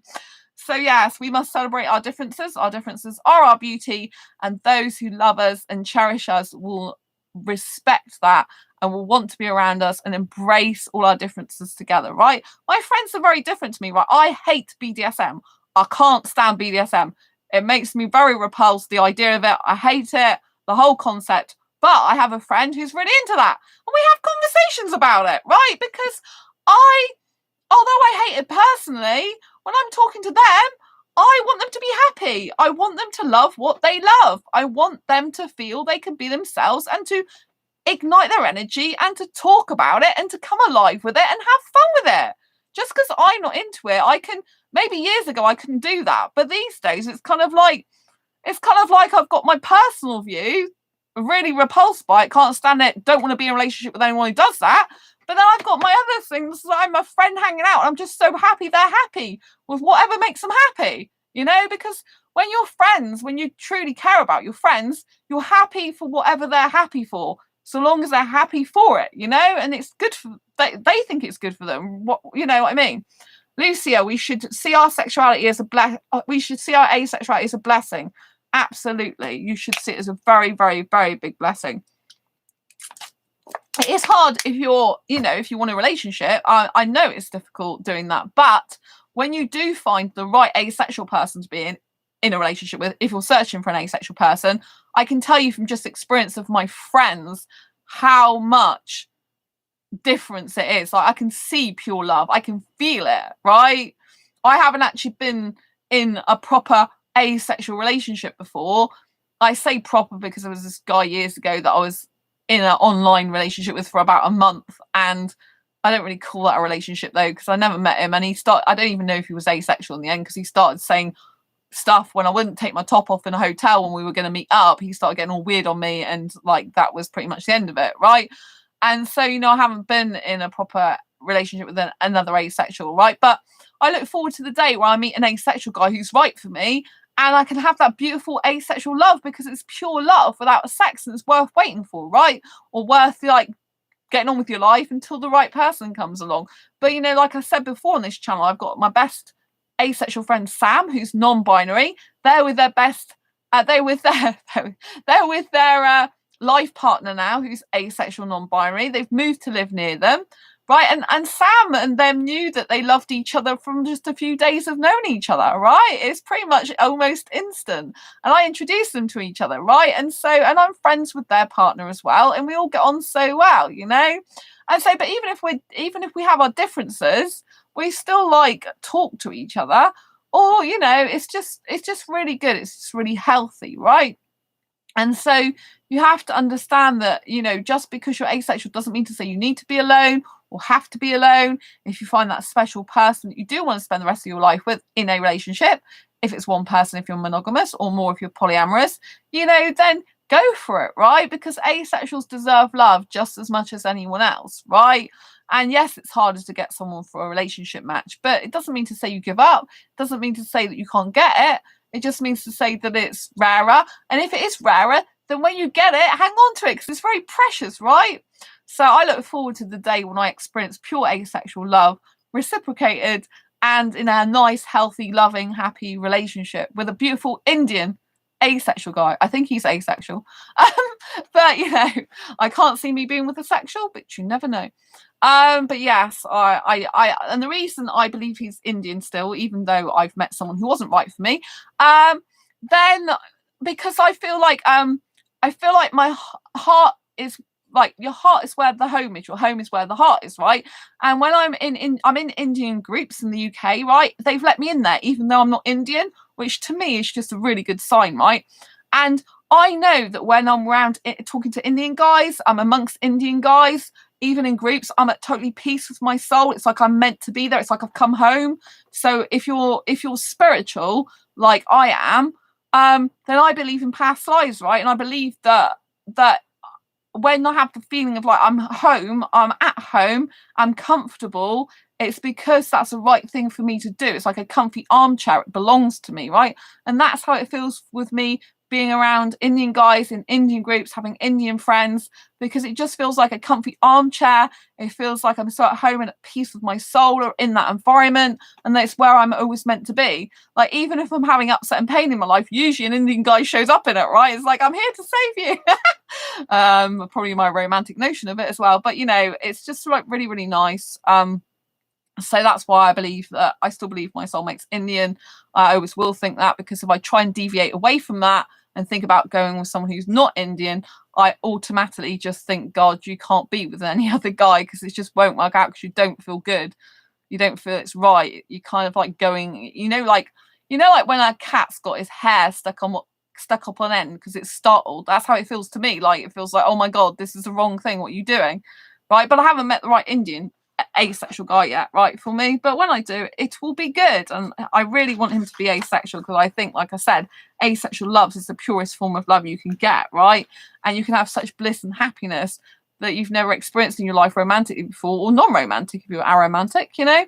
So yes, we must celebrate our differences. Our differences are our beauty. And those who love us and cherish us will respect that and will want to be around us and embrace all our differences together, right? My friends are very different to me, right? I hate BDSM. I can't stand BDSM. It makes me very repulsed, the idea of it. I hate it, the whole concept. But I have a friend who's really into that. And we have conversations about it, right? Because although I hate it personally, when I'm talking to them, I want them to be happy. I want them to love what they love. I want them to feel they can be themselves and to ignite their energy and to talk about it and to come alive with it and have fun with it. Just because I'm not into it, maybe years ago I couldn't do that, but these days it's kind of like I've got my personal view, really repulsed by it, can't stand it, don't want to be in a relationship with anyone who does that. But then I've got my other things. I'm a friend hanging out. I'm just so happy they're happy with whatever makes them happy, because when you're friends, when you truly care about your friends, you're happy for whatever they're happy for, so long as they're happy for it, and it's good for, they think it's good for them. You know what I mean? Lucia, we should see our sexuality as we should see our asexuality as a blessing. Absolutely. You should see it as a very, very, very big blessing. It is hard if you want a relationship. I know it's difficult doing that, but when you do find the right asexual person to be in a relationship with, if you're searching for an asexual person, I can tell you from just experience of my friends how much difference it is. Like, I can see pure love. I can feel it, right? I haven't actually been in a proper asexual relationship before. I say proper because there was this guy years ago that I was in an online relationship with for about a month, and I don't really call that a relationship though, because I never met him, and I don't even know if he was asexual in the end, because he started saying stuff when I wouldn't take my top off in a hotel when we were going to meet up. He started getting all weird on me, and like that was pretty much the end of it, right? And so, you know, I haven't been in a proper relationship with another asexual, right? But I look forward to the day where I meet an asexual guy who's right for me, and I can have that beautiful asexual love, because it's pure love without sex, and it's worth waiting for, right? Or worth like getting on with your life until the right person comes along. But, you know, like I said before on this channel, I've got my best asexual friend Sam, who's non-binary. They're with their best they're with their life partner now, who's asexual, non-binary. They've moved to live near them, right? And Sam and them knew that they loved each other from just a few days of knowing each other, right? It's pretty much almost instant. And I introduced them to each other, right? And I'm friends with their partner as well, and we all get on so well, you know. And so, but even if we have our differences, we still like talk to each other. Or, you know, it's just really good. It's just really healthy, right? And so you have to understand that, you know, just because you're asexual doesn't mean to say you need to be alone or have to be alone. If you find that special person that you do want to spend the rest of your life with in a relationship, if it's one person, if you're monogamous, or more if you're polyamorous, you know, then go for it, right? Because asexuals deserve love just as much as anyone else, right? And yes, it's harder to get someone for a relationship match, but it doesn't mean to say you give up. It doesn't mean to say that you can't get it. It just means to say that it's rarer. And if it is rarer, then when you get it, hang on to it, because it's very precious, right? So I look forward to the day when I experience pure asexual love, reciprocated, and in a nice, healthy, loving, happy relationship with a beautiful Indian asexual guy. I think he's asexual. But, you know, I can't see me being with a sexual, but you never know. But yes, I and the reason I believe he's Indian still, even though I've met someone who wasn't right for me, then because I feel like my heart is like, your heart is where the home is, your home is where the heart is, right? And when I'm in Indian groups in the UK, right, they've let me in there even though I'm not Indian, which to me is just a really good sign, right? And I know that when I'm around talking to Indian guys, I'm amongst Indian guys, even in groups, I'm at totally peace with my soul. It's like I'm meant to be there. It's like I've come home. So if you're spiritual, like I am, then I believe in past lives, right? And I believe that when I have the feeling of like I'm home, I'm at home, I'm comfortable, it's because that's the right thing for me to do. It's like a comfy armchair. It belongs to me, right? And that's how it feels with me being around Indian guys in Indian groups, having Indian friends, because it just feels like a comfy armchair. It feels like I'm so at home and at peace with my soul or in that environment. And that's where I'm always meant to be. Like, even if I'm having upset and pain in my life, usually an Indian guy shows up in it, right? It's like, I'm here to save you. Probably my romantic notion of it as well. But, you know, it's just like really, really nice. So that's why I still believe my soulmate's Indian. I always will think that, because if I try and deviate away from that and think about going with someone who's not Indian, I automatically just think, God, you can't be with any other guy, because it just won't work out, because you don't feel good. You don't feel it's right. You kind of like going, like when a cat's got his hair stuck up on end because it's startled. That's how it feels to me. Like, it feels like, oh my God, this is the wrong thing. What are you doing? Right. But I haven't met the right Indian asexual guy yet, right, for me. But when I do, it will be good. And I really want him to be asexual, because I think, like I said, asexual love is the purest form of love you can get, right? And you can have such bliss and happiness that you've never experienced in your life romantically before, or non-romantic if you're aromantic, you know.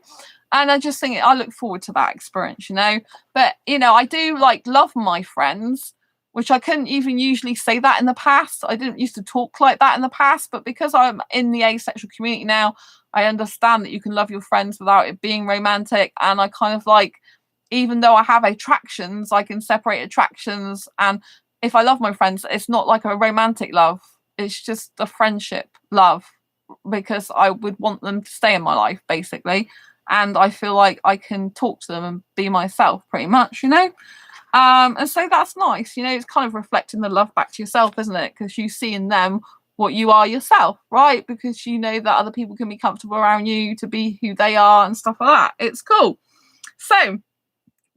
And I just think I look forward to that experience, you know. But, you know, I do like love my friends, which I couldn't even usually say that in the past. I didn't used to talk like that in the past, but because I'm in the asexual community now, I understand that you can love your friends without it being romantic. And I kind of like, even though I have attractions, I can separate attractions. And if I love my friends, it's not like a romantic love. It's just a friendship love, because I would want them to stay in my life, basically. And I feel like I can talk to them and be myself, pretty much, you know. And so that's nice, you know. It's kind of reflecting the love back to yourself, isn't it? Because you see in them what you are yourself, right? Because you know that other people can be comfortable around you to be who they are and stuff like that. It's cool. So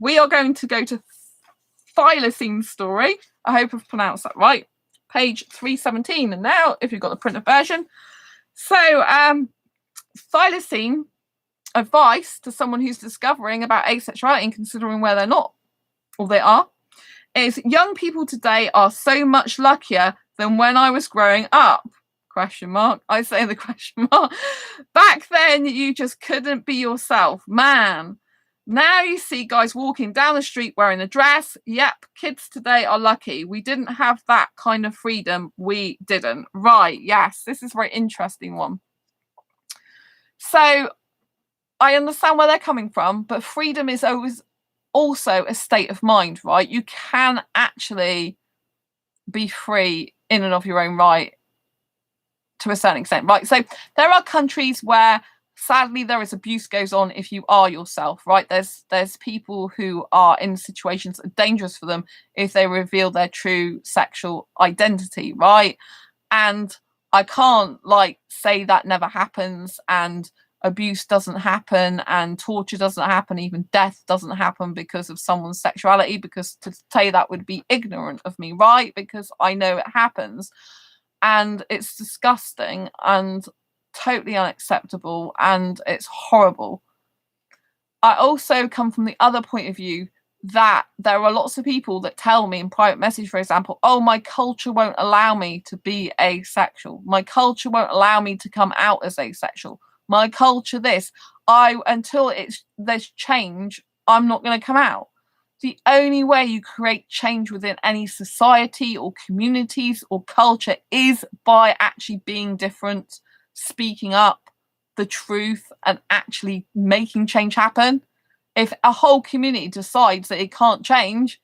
we are going to go to Thylacine story. I hope I've pronounced that right. Page 317. And now, if you've got the printed version. So Thylacine, advice to someone who's discovering about asexuality and considering where they're not, or they are, is young people today are so much luckier than when I was growing up. Question mark. I say the question mark. Back then, you just couldn't be yourself. Man. Now you see guys walking down the street wearing a dress. Yep, kids today are lucky. We didn't have that kind of freedom. We didn't. Right, yes, this is a very interesting one. So I understand where they're coming from, but freedom is always also a state of mind, right? You can actually be free in and of your own right to a certain extent, right? So there are countries where sadly there is abuse goes on if you are yourself, right? There's people who are in situations that are dangerous for them if they reveal their true sexual identity, right? And I can't like say that never happens and abuse doesn't happen and torture doesn't happen, even death doesn't happen because of someone's sexuality, because to say that would be ignorant of me, right? Because I know it happens and it's disgusting and totally unacceptable and it's horrible. I also come from the other point of view that there are lots of people that tell me in private message, for example, oh, my culture won't allow me to be asexual. My culture won't allow me to come out as asexual. My culture this. Until there's change, I'm not going to come out. The only way you create change within any society or communities or culture is by actually being different, speaking up the truth and actually making change happen. If a whole community decides that it can't change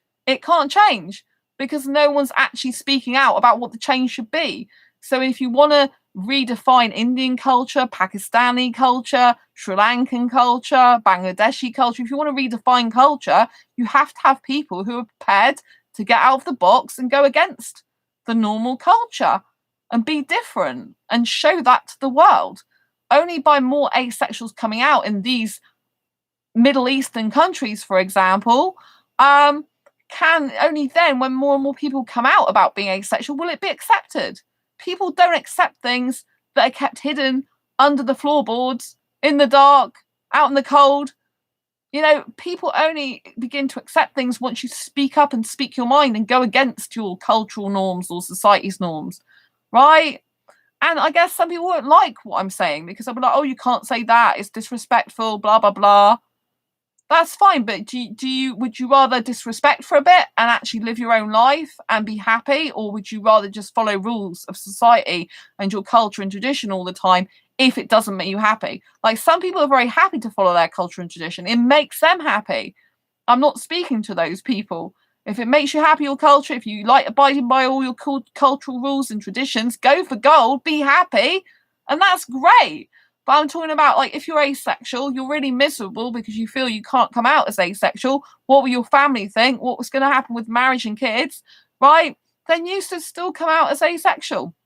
because no one's actually speaking out about what the change should be. So if you want to redefine Indian culture, Pakistani culture, Sri Lankan culture, Bangladeshi culture, if you want to redefine culture, you have to have people who are prepared to get out of the box and go against the normal culture and be different and show that to the world. Only by more asexuals coming out in these Middle Eastern countries, for example, can only then, when more and more people come out about being asexual, will it be accepted. People don't accept things that are kept hidden under the floorboards, in the dark, out in the cold. You know, people only begin to accept things once you speak up and speak your mind and go against your cultural norms or society's norms, right? And I guess some people won't like what I'm saying because they'll be like, oh, you can't say that, it's disrespectful, blah, blah, blah. That's fine, but would you rather disrespect for a bit and actually live your own life and be happy, or would you rather just follow rules of society and your culture and tradition all the time if it doesn't make you happy? Like, some people are very happy to follow their culture and tradition. It makes them happy. I'm not speaking to those people. If it makes you happy, your culture, if you like abiding by all your cultural rules and traditions, go for gold, be happy, and that's great. But I'm talking about, like, if you're asexual, you're really miserable because you feel you can't come out as asexual. What will your family think? What was going to happen with marriage and kids, right? Then you should still come out as asexual.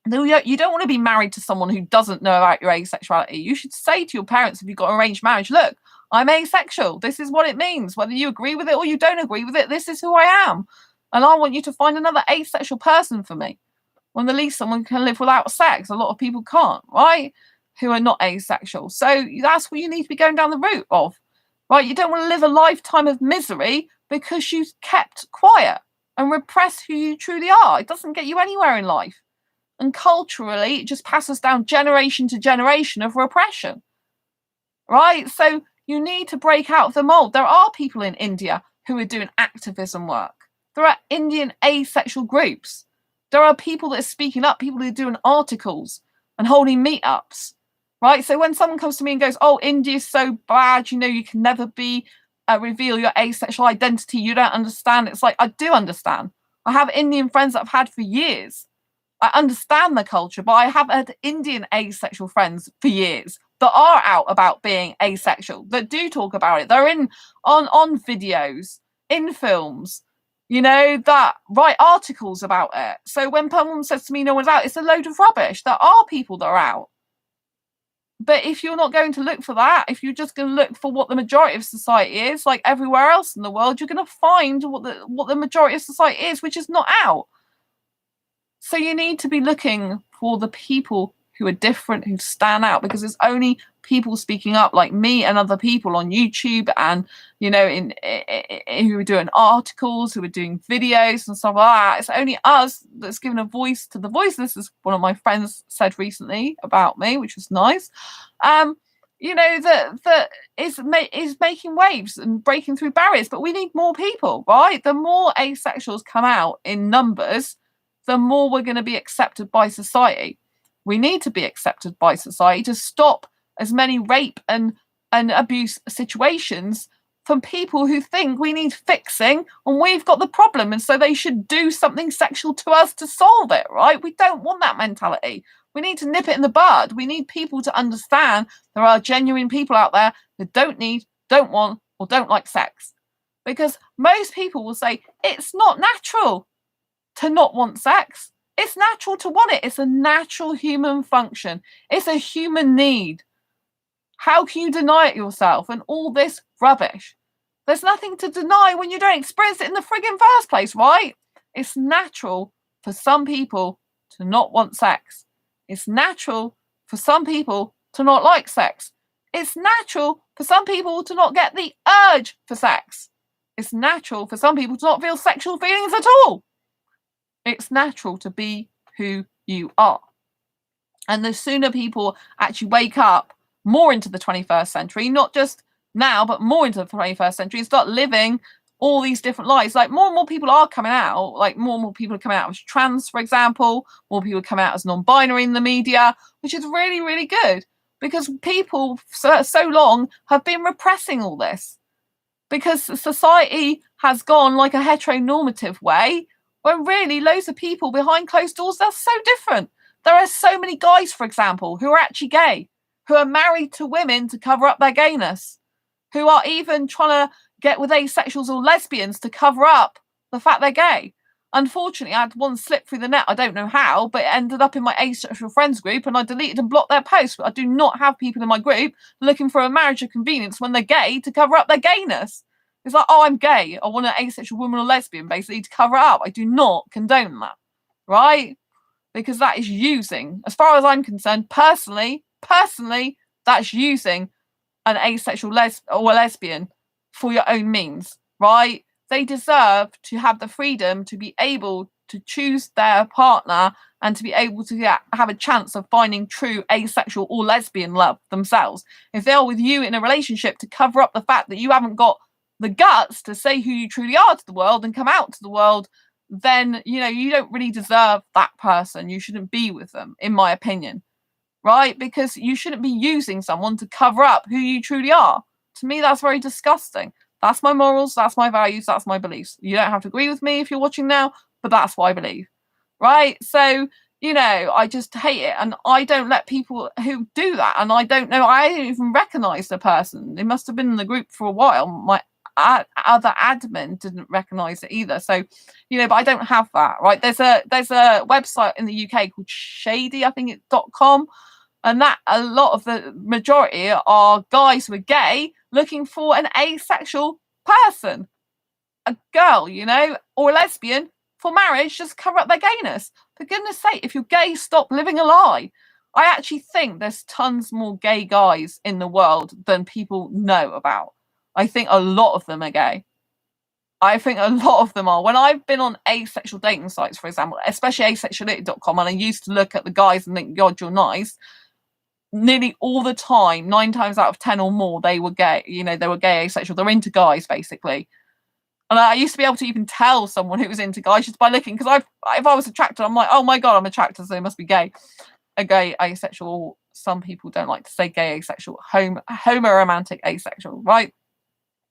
You don't want to be married to someone who doesn't know about your asexuality. You should say to your parents, if you've got arranged marriage, look, I'm asexual. This is what it means. Whether you agree with it or you don't agree with it, this is who I am. And I want you to find another asexual person for me. When at least someone can live without sex. A lot of people can't, right? Who are not asexual. So that's what you need to be going down the route of, right? You don't want to live a lifetime of misery because you kept quiet and repressed who you truly are. It doesn't get you anywhere in life. And culturally, it just passes down generation to generation of repression, right? So you need to break out of the mold. There are people in India who are doing activism work. There are Indian asexual groups. There are people that are speaking up, people who are doing articles and holding meetups. Right, so when someone comes to me and goes, oh, India's so bad, you know, you can never reveal your asexual identity, you don't understand. It's like, I do understand. I have Indian friends that I've had for years. I understand the culture, but I have had Indian asexual friends for years that are out about being asexual, that do talk about it. They're on videos, in films, you know, that write articles about it. So when someone says to me no one's out, it's a load of rubbish. There are people that are out. But if you're not going to look for that, if you're just going to look for what the majority of society is, like everywhere else in the world, you're going to find what the majority of society is, which is not out. So you need to be looking for the people who are different, who stand out, because it's only people speaking up like me and other people on YouTube and, you know, in who are doing articles, who are doing videos and stuff like that. It's only us that's given a voice to the voiceless, as one of my friends said recently about me, which was nice. You know, that is making waves and breaking through barriers, but we need more people, right? The more asexuals come out in numbers, the more we're going to be accepted by society. We need to be accepted by society to stop as many rape and abuse situations from people who think we need fixing and we've got the problem, and so they should do something sexual to us to solve it, right? We don't want that mentality. We need to nip it in the bud. We need people to understand there are genuine people out there that don't need, don't want, or don't like sex. Because most people will say it's not natural to not want sex. It's natural to want it. It's a natural human function. It's a human need. How can you deny it yourself? And all this rubbish. There's nothing to deny when you don't experience it in the frigging first place, right? It's natural for some people to not want sex. It's natural for some people to not like sex. It's natural for some people to not get the urge for sex. It's natural for some people to not feel sexual feelings at all. It's natural to be who you are. And the sooner people actually wake up more into the 21st century, not just now, but more into the 21st century, and start living all these different lives. Like, more and more people are coming out. Like, more and more people are coming out as trans, for example. More people are coming out as non-binary in the media, which is really, really good, because people so long have been repressing all this, because society has gone like a heteronormative way, when really loads of people behind closed doors are so different. There are so many guys, for example, who are actually gay, who are married to women to cover up their gayness, who are even trying to get with asexuals or lesbians to cover up the fact they're gay. Unfortunately, I had one slip through the net. I don't know how, but it ended up in my asexual friends group, and I deleted and blocked their posts. But I do not have people in my group looking for a marriage of convenience when they're gay to cover up their gayness. It's like, oh, I'm gay. I want an asexual woman or lesbian, basically, to cover it up. I do not condone that, right? Because that is using, as far as I'm concerned, personally, that's using an asexual or a lesbian for your own means, right? They deserve to have the freedom to be able to choose their partner and to be able to have a chance of finding true asexual or lesbian love themselves. If they're with you in a relationship to cover up the fact that you haven't got the guts to say who you truly are to the world and come out to the world, then, you know, you don't really deserve that person. You shouldn't be with them, in my opinion, right? Because you shouldn't be using someone to cover up who you truly are. To me, that's very disgusting. That's my morals, that's my values, that's my beliefs. You don't have to agree with me if you're watching now, but that's what I believe, right? So, you know, I just hate it, and I don't let people who do that, and I don't even recognise the person. They must have been in the group for a while. My other admin didn't recognise it either. So, you know, but I don't have that, right? There's a website in the UK called Shady, I think .com, and that a lot of the majority are guys who are gay looking for an asexual person, a girl, you know, or a lesbian for marriage, just cover up their gayness. For goodness sake, if you're gay, stop living a lie. I actually think there's tons more gay guys in the world than people know about. I think a lot of them are gay. I think a lot of them are. When I've been on asexual dating sites, for example, especially asexuality.com, and I used to look at the guys and think, God, you're nice, nearly all the time, 9 times out of 10 or more, they were gay. You know, they were gay asexual. They're into guys, basically. And I used to be able to even tell someone who was into guys just by looking, because if I was attracted, I'm like, oh my God, I'm attracted, so they must be gay. A gay asexual. Some people don't like to say gay asexual. Homoromantic asexual, right?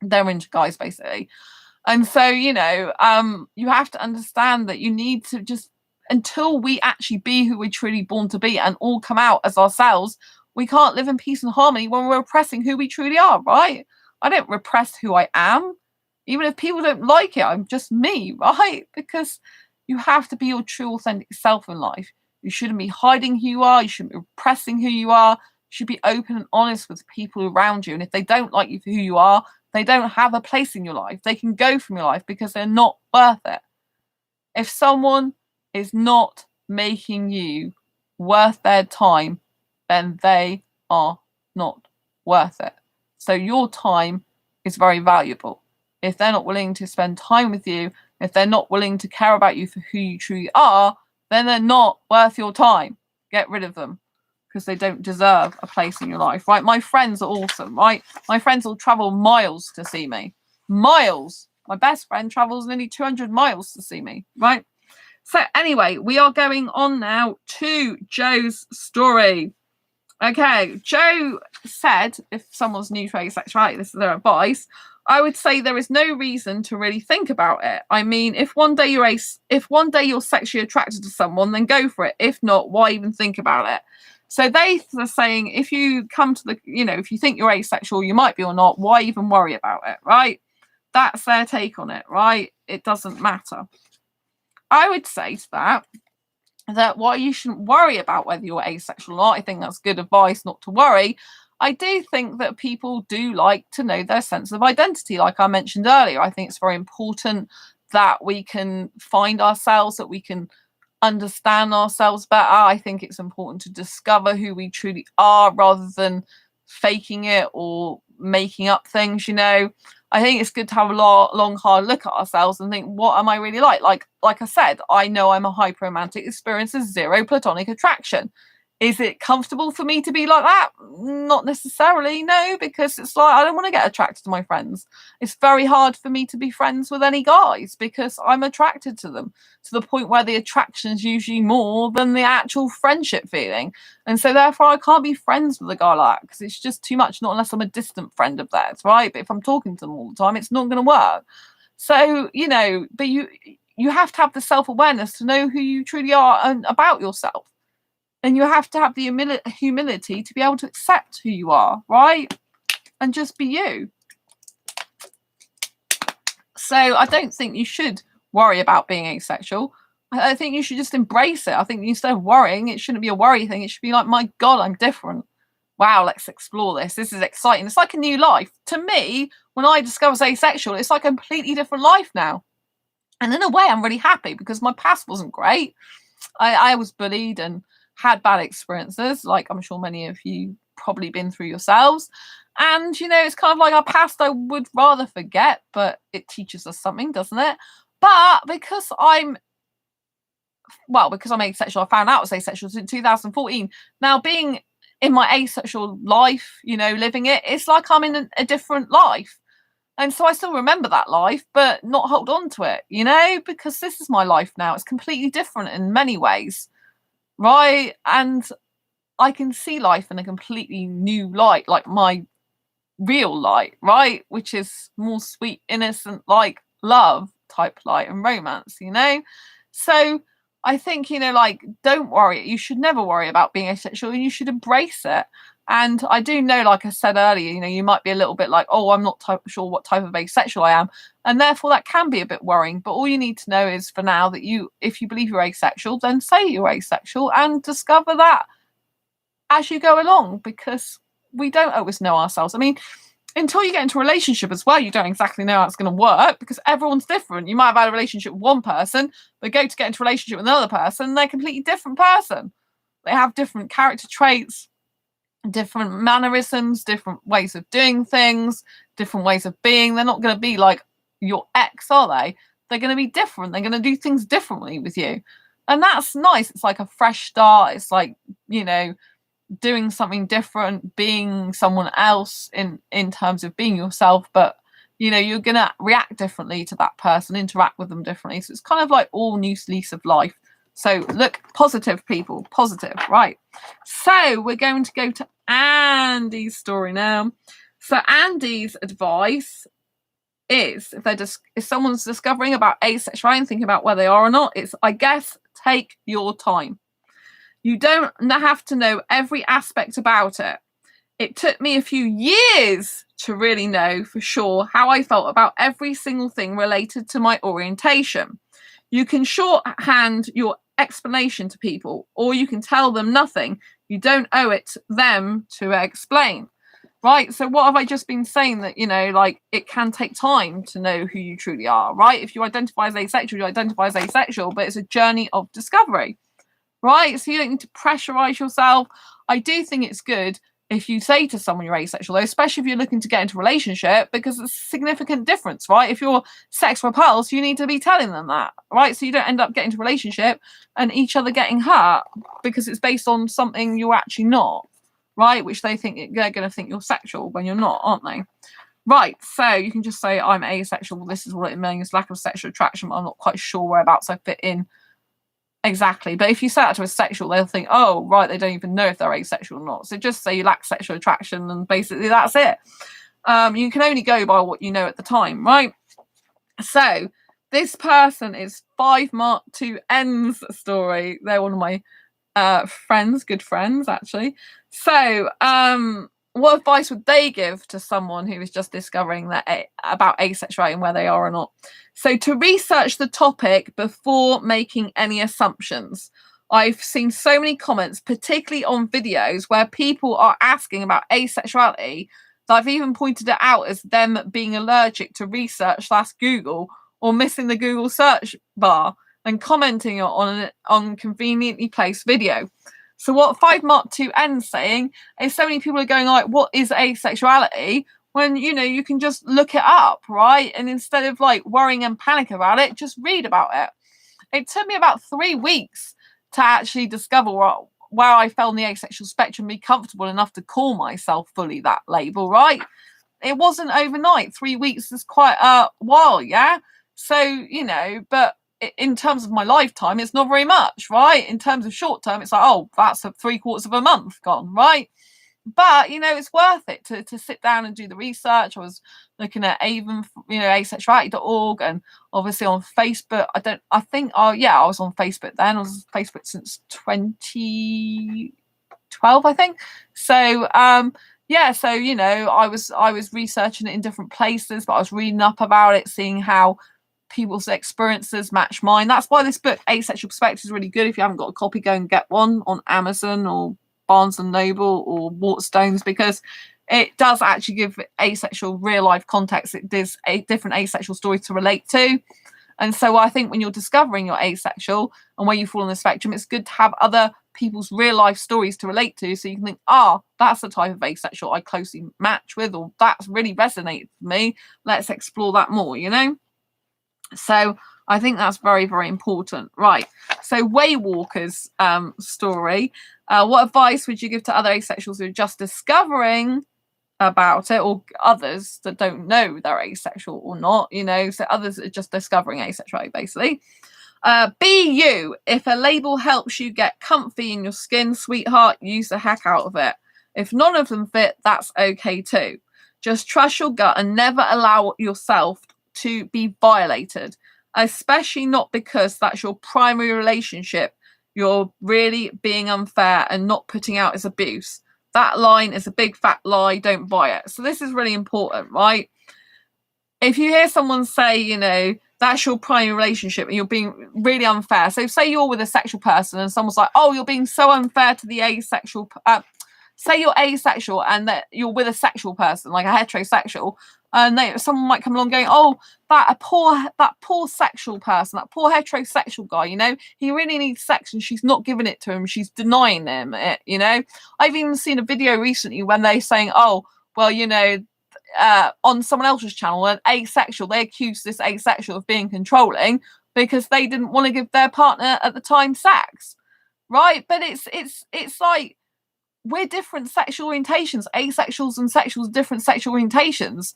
They're into guys, basically. And so, you know, you have to understand that you need to just, until we actually be who we're truly born to be and all come out as ourselves, we can't live in peace and harmony when we're repressing who we truly are, right? I don't repress who I am. Even if people don't like it, I'm just me, right? Because you have to be your true, authentic self in life. You shouldn't be hiding who you are. You shouldn't be repressing who you are. You should be open and honest with people around you. And if they don't like you for who you are, they don't have a place in your life. They can go from your life because they're not worth it. If someone is not making you worth their time, then they are not worth it. So your time is very valuable. If they're not willing to spend time with you, if they're not willing to care about you for who you truly are, then they're not worth your time. Get rid of them, because they don't deserve a place in your life, right? My friends are awesome, right? My friends will travel miles to see me. Miles. My best friend travels nearly 200 miles to see me, right? So anyway, we are going on now to Joe's story. Okay, Joe said, if someone's new to asexuality, this is their advice. I would say there is no reason to really think about it. I mean, if one day you're sexually attracted to someone, then go for it. If not, why even think about it? So they are saying, if you come to the, if you think you're asexual, you might be or not, why even worry about it, right? That's their take on it, right? It doesn't matter. I would say to that why you shouldn't worry about whether you're asexual or not. I think that's good advice not to worry. I do think that people do like to know their sense of identity, like I mentioned earlier. I think it's very important that we can find ourselves, that we can understand ourselves better. I think it's important to discover who we truly are rather than faking it or making up things, I think it's good to have a long, hard look at ourselves and think, what am I really like? Like I said, I know I'm a hyper-romantic, experiences zero platonic attraction. Is it comfortable for me to be like that? Not necessarily, no, because it's like I don't want to get attracted to my friends. It's very hard for me to be friends with any guys because I'm attracted to them to the point where the attraction is usually more than the actual friendship feeling. And so therefore I can't be friends with a guy like that because it's just too much, not unless I'm a distant friend of theirs, right? But if I'm talking to them all the time, it's not going to work. So, but you have to have the self-awareness to know who you truly are and about yourself. And you have to have the humility to be able to accept who you are, right? And just be you. So I don't think you should worry about being asexual. I think you should just embrace it. I think instead of worrying, it shouldn't be a worry thing. It should be like, my God, I'm different. Wow, let's explore this. This is exciting. It's like a new life. To me, when I discovered asexual, it's like a completely different life now. And in a way, I'm really happy because my past wasn't great. I was bullied and had bad experiences, like I'm sure many of you probably been through yourselves. And, it's kind of like our past I would rather forget, but it teaches us something, doesn't it? But because I'm asexual, I found out I was asexual in 2014. Now, being in my asexual life, living it, it's like I'm in a different life. And so I still remember that life, but not hold on to it, because this is my life now. It's completely different in many ways. Right, and I can see life in a completely new light, like my real light, right, which is more sweet, innocent, like love type light and romance, So I think, don't worry. You should never worry about being asexual, and you should embrace it. And I do know, like I said earlier, you might be a little bit like, oh, I'm not sure what type of asexual I am. And therefore that can be a bit worrying. But all you need to know is for now that if you believe you're asexual, then say you're asexual and discover that as you go along, because we don't always know ourselves. I mean, until you get into a relationship as well, you don't exactly know how it's going to work because everyone's different. You might have had a relationship with one person, but go to get into a relationship with another person, they're a completely different person. They have different character traits, different mannerisms, different ways of doing things, different ways of being. They're not going to be like your ex, are they? They're going to be different. They're going to do things differently with you. And that's nice. It's like a fresh start. It's like, doing something different, being someone else in terms of being yourself. But, you're going to react differently to that person, interact with them differently. So it's kind of like all new lease of life. So look, positive, people, positive, right? So we're going to go to Andy's story now. So Andy's advice is, if someone's discovering about asexuality and thinking about where they are or not, it's, I guess, take your time. You don't have to know every aspect about it. It took me a few years to really know for sure how I felt about every single thing related to my orientation. You can shorthand your explanation to people, or you can tell them nothing. You don't owe it to them to explain. Right? So what have I just been saying? That, it can take time to know who you truly are, right? If you identify as asexual, you identify as asexual, but it's a journey of discovery. right? So you don't need to pressurize yourself. I do think it's good if you say to someone you're asexual, though, especially if you're looking to get into a relationship, because it's a significant difference, right? If you're sex repulsed, you need to be telling them that, right? So you don't end up getting into a relationship and each other getting hurt because it's based on something you're actually not, right? Which they're going to think you're sexual when you're not, aren't they? Right, so you can just say I'm asexual. This is what it means: lack of sexual attraction. But I'm not quite sure whereabouts I fit in exactly. But if you say that to a sexual, they'll think, oh, right, they don't even know if they're asexual or not. So just say you lack sexual attraction, and basically that's it. You can only go by what you know at the time, right? So this person is 5 Mark 2 N's story. They're one of my friends, good friends, actually. So what advice would they give to someone who is just discovering that about asexuality and where they are or not? So to research the topic before making any assumptions. I've seen so many comments, particularly on videos, where people are asking about asexuality that I've even pointed it out as them being allergic to research / Google or missing the Google search bar and commenting on conveniently placed video. So what 5 Mark 2 N's saying is so many people are going like, what is asexuality? When, you know, you can just look it up, right? And instead of like worrying and panic about it, just read about it. It took me about 3 weeks to actually discover where I fell in the asexual spectrum, be comfortable enough to call myself fully that label, right? It wasn't overnight. 3 weeks is quite a while, yeah? So, you know, but in terms of my lifetime, it's not very much, right? In terms of short term, it's like, oh, that's 3/4 of a month gone, right? But, you know, it's worth it to sit down and do the research. I was looking at Avon, you know, asexuality.org, and obviously on Facebook. I was on Facebook then. I was on Facebook since 2012, I think. So, yeah, so, you know, I was researching it in different places, but I was reading up about it, seeing how people's experiences match mine. That's why this book, Asexual Perspective, is really good. If you haven't got a copy, go and get one on Amazon or Barnes and Noble or Waterstones, because it does actually give asexual real life context. It gives a different asexual story to relate to. And so I think when you're discovering you're asexual and where you fall on the spectrum, it's good to have other people's real life stories to relate to, so you can think, that's the type of asexual I closely match with, or that's really resonated for me. Let's explore that more, you know? So I think that's very, very important. Right. So Waywalker's story. What advice would you give to other asexuals who are just discovering about it, or others that don't know they're asexual or not, you know? So others are just discovering asexuality, basically. Be you. If a label helps you get comfy in your skin, sweetheart, use the heck out of it. If none of them fit, that's okay too. Just trust your gut and never allow yourself to be violated, especially not because that's your primary relationship. You're really being unfair and not putting out as abuse. That line is a big fat lie. Don't buy it. So this is really important, right? If you hear someone say, you know, that's your primary relationship and you're being really unfair. So say you're with a sexual person and someone's like, oh, you're being so unfair to the asexual. Say you're asexual and that you're with a sexual person, like a heterosexual, and someone might come along going, oh, that poor sexual person, that poor heterosexual guy, you know, he really needs sex and she's not giving it to him, she's denying him it, you know. I've even seen a video recently when they're saying, oh, well, you know, on someone else's channel, an asexual, they accused this asexual of being controlling because they didn't want to give their partner at the time sex, right? But it's like, we're different sexual orientations. Asexuals and sexuals, different sexual orientations.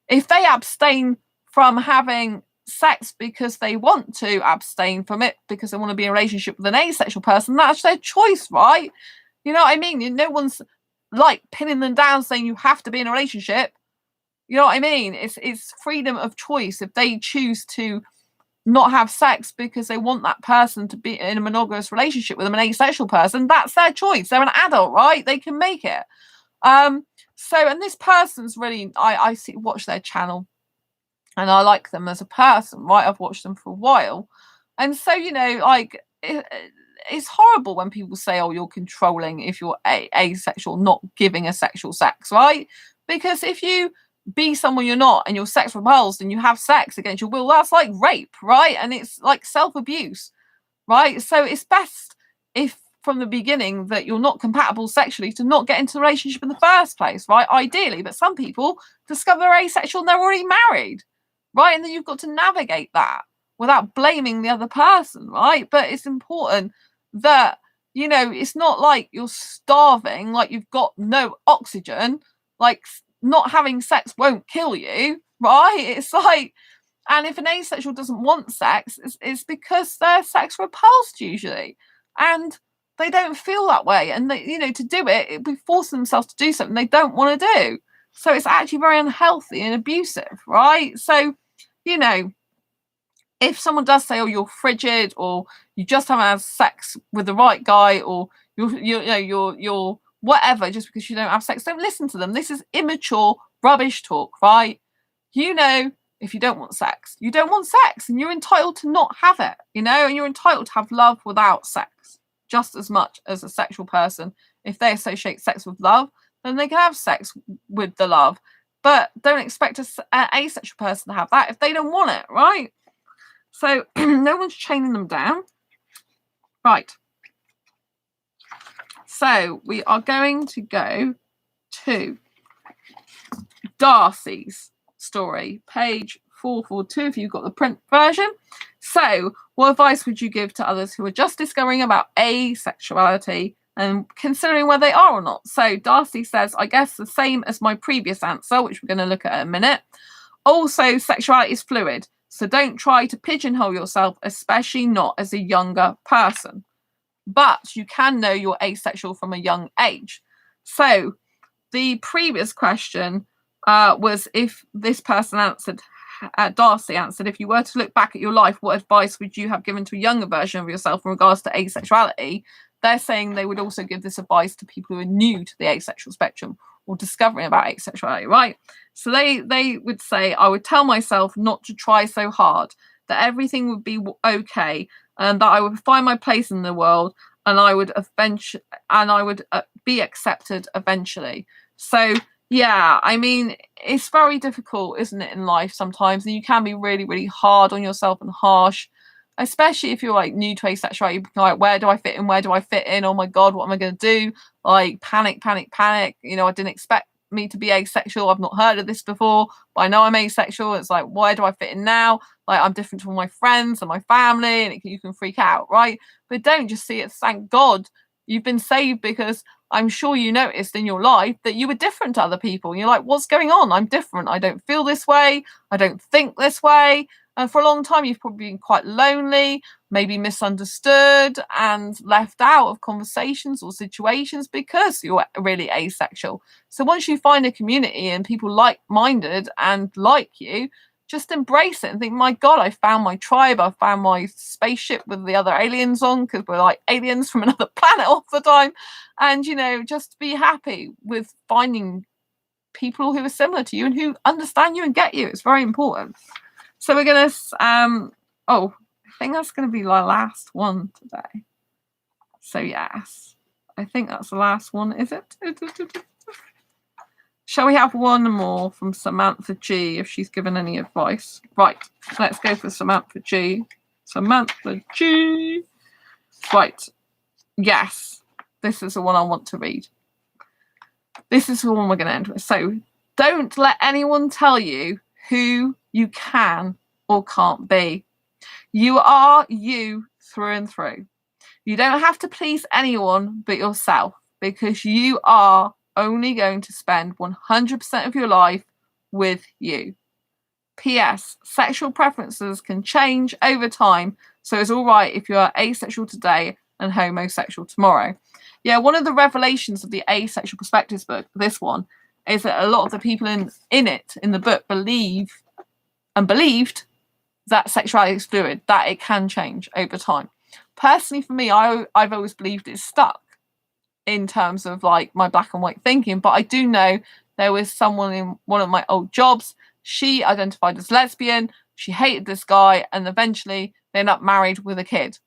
If they abstain from having sex because they want to abstain from it because they want to be in a relationship with an asexual person, that's their choice, right? You know what I mean? No one's like pinning them down saying you have to be in a relationship. You know what I mean? It's freedom of choice. If they choose to not have sex because they want that person to be in a monogamous relationship with them, an asexual person, that's their choice. They're an adult, right? They can make it. So, and this person's really, I watch their channel and I like them as a person, right? I've watched them for a while. And so, you know, like, it's horrible when people say, oh, you're controlling if you're asexual, not giving a sexual sex, right? Because if you be someone you're not and you're sex repulsed and you have sex against your will, that's like rape, right? And it's like self-abuse, right? So it's best if from the beginning that you're not compatible sexually, to not get into a relationship in the first place, right? Ideally, but some people discover they're asexual and they're already married, right? And then you've got to navigate that without blaming the other person, right? But it's important that, you know, it's not like you're starving, like you've got no oxygen, like not having sex won't kill you, right? It's like, and if an asexual doesn't want sex, it's because they're sex repulsed usually, and they don't feel that way. And they, you know, to do it, it'd be forcing themselves to do something they don't want to do. So it's actually very unhealthy and abusive, right? So, you know, if someone does say, "Oh, you're frigid," or you just haven't had sex with the right guy, or you're whatever, just because you don't have sex, don't listen to them. This is immature rubbish talk, right? You know, if you don't want sex, you don't want sex, and you're entitled to not have it, you know, and you're entitled to have love without sex just as much as a sexual person. If they associate sex with love, then they can have sex with the love, but don't expect an asexual person to have that if they don't want it, right? So no one's chaining them down. Right. So we are going to go to Darcy's story, page 442, if you've got the print version. So, what advice would you give to others who are just discovering about asexuality and considering where they are or not? So, Darcy says, I guess the same as my previous answer, which we're going to look at in a minute. Also, sexuality is fluid, so don't try to pigeonhole yourself, especially not as a younger person. But you can know you're asexual from a young age. So, the previous question was if this person answered, Darcy answered, if you were to look back at your life, what advice would you have given to a younger version of yourself in regards to asexuality? They're saying they would also give this advice to people who are new to the asexual spectrum or discovering about asexuality, right? So they would say, I would tell myself not to try so hard, that everything would be okay, and that I would find my place in the world, and I would be accepted eventually. So yeah, I mean, it's very difficult, isn't it, in life sometimes, and you can be really, really hard on yourself and harsh, especially if you're like new to asexuality. You're like, where do I fit in? Where do I fit in? Oh my God, what am I going to do? Like panic. You know, I didn't expect me to be asexual. I've not heard of this before, but I know I'm asexual. It's like, where do I fit in now? Like, I'm different from my friends and my family, and you can freak out, right? But don't just see it. Thank God you've been saved, because I'm sure you noticed in your life that you were different to other people. You're like, what's going on? I'm different. I don't feel this way. I don't think this way. And for a long time, you've probably been quite lonely, maybe misunderstood and left out of conversations or situations because you're really asexual. So once you find a community and people like-minded and like you, just embrace it and think, my God, I found my tribe. I found my spaceship with the other aliens on, because we're like aliens from another planet all the time. And, you know, just be happy with finding people who are similar to you and who understand you and get you. It's very important. So we're going to, I think that's going to be the last one today. So yes, I think that's the last one, is it? Shall we have one more from Samantha G, if she's given any advice? Right, let's go for Samantha G. Samantha G. Right, yes, this is the one I want to read. This is the one we're going to end with. So, don't let anyone tell you who you can or can't be. You are you through and through. You don't have to please anyone but yourself, because you are only going to spend 100% of your life with you. P.S. Sexual preferences can change over time, so it's all right if you are asexual today and homosexual tomorrow. Yeah, one of the revelations of the Asexual Perspectives book, this one, is that a lot of the people in the book believed that sexuality is fluid, that it can change over time. Personally, for me, I've always believed it's stuck in terms of like my black and white thinking, but I do know there was someone in one of my old jobs. She identified as lesbian. She hated this guy, and eventually they ended up married with a kid.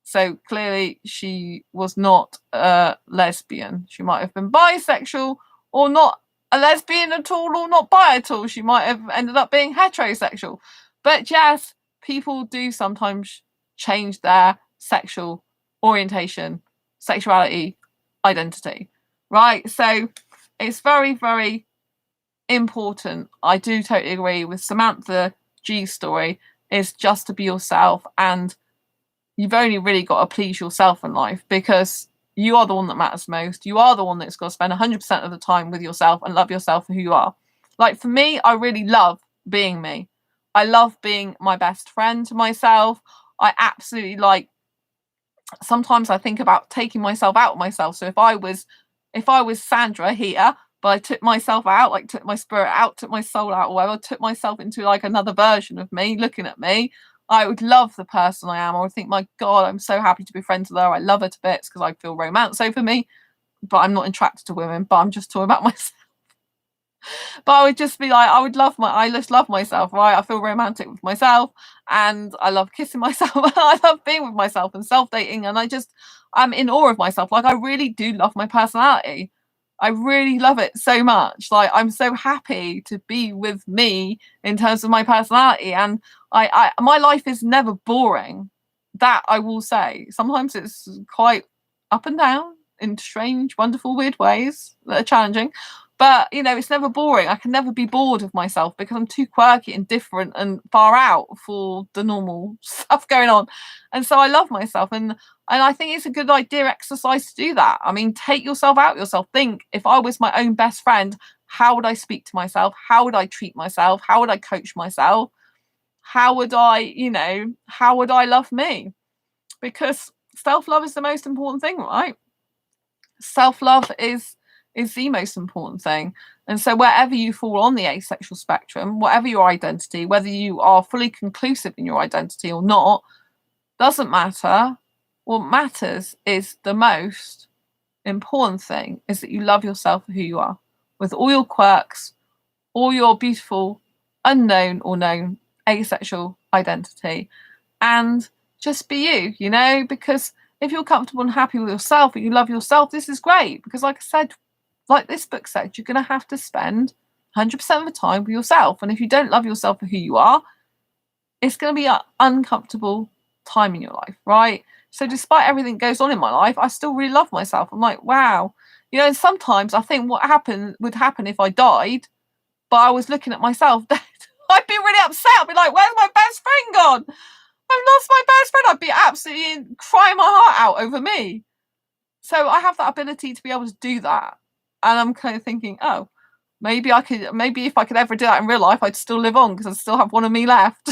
So clearly she was not a lesbian. She might have been bisexual, or not a lesbian at all, or not bi at all. She might have ended up being heterosexual. But yes, people do sometimes change their sexual orientation sexuality identity, right? So it's very, very important. I do totally agree with Samantha G's story, is just to be yourself, and you've only really got to please yourself in life, because you are the one that matters most. You are the one that's got to spend 100% of the time with yourself and love yourself for who you are. Like for me, I really love being me. I love being my best friend to myself. I absolutely like, sometimes I think about taking myself out of myself. So if I was Sandra here, but I took myself out, like took my spirit out, took my soul out, or whatever, took myself into like another version of me looking at me, I would love the person I am. I would think, my God, I'm so happy to be friends with her. I love her to bits because I feel romance over me, but I'm not attracted to women, but I'm just talking about myself. But I would just be like, I just love myself, right? I feel romantic with myself, and I love kissing myself. I love being with myself and self-dating, and I'm in awe of myself. Like I really do love my personality. I really love it so much. Like I'm so happy to be with me in terms of my personality, and my life is never boring. That I will say. Sometimes it's quite up and down in strange, wonderful, weird ways that are challenging. But, you know, it's never boring. I can never be bored of myself because I'm too quirky and different and far out for the normal stuff going on. And so I love myself. And I think it's a good idea exercise to do that. I mean, take yourself out yourself. Think, if I was my own best friend, how would I speak to myself? How would I treat myself? How would I coach myself? How would how would I love me? Because self-love is the most important thing, right? Self-love is the most important thing. And so wherever you fall on the asexual spectrum, whatever your identity, whether you are fully conclusive in your identity or not, doesn't matter. What matters is the most important thing is that you love yourself for who you are, with all your quirks, all your beautiful unknown or known asexual identity, and just be you know, because if you're comfortable and happy with yourself and you love yourself, this is great. Because like I said, like this book said, you're going to have to spend 100% of the time with yourself. And if you don't love yourself for who you are, it's going to be an uncomfortable time in your life, right? So despite everything that goes on in my life, I still really love myself. I'm like, wow. You know, and sometimes I think what would happen if I died, but I was looking at myself dead. I'd be really upset. I'd be like, where's my best friend gone? I've lost my best friend. I'd be absolutely crying my heart out over me. So I have that ability to be able to do that. And I'm kind of thinking, oh, maybe if I could ever do that in real life, I'd still live on because I'd still have one of me left.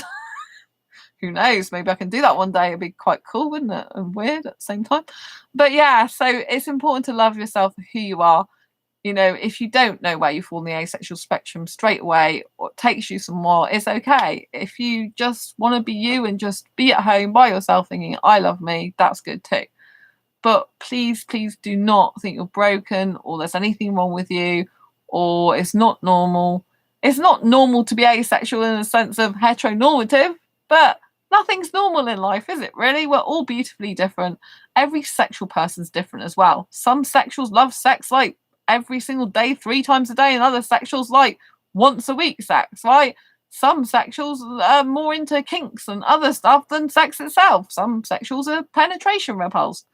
Who knows? Maybe I can do that one day. It'd be quite cool, wouldn't it? And weird at the same time. But yeah, so it's important to love yourself for who you are. You know, if you don't know where you fall in the asexual spectrum straight away, or it takes you some more, it's okay. If you just want to be you and just be at home by yourself thinking, I love me, that's good too. But please, please do not think you're broken or there's anything wrong with you or it's not normal. It's not normal to be asexual in the sense of heteronormative, but nothing's normal in life, is it really? We're all beautifully different. Every sexual person's different as well. Some sexuals love sex like every single day, 3 times a day, and other sexuals like once a week sex, right? Some sexuals are more into kinks and other stuff than sex itself. Some sexuals are penetration repulsed.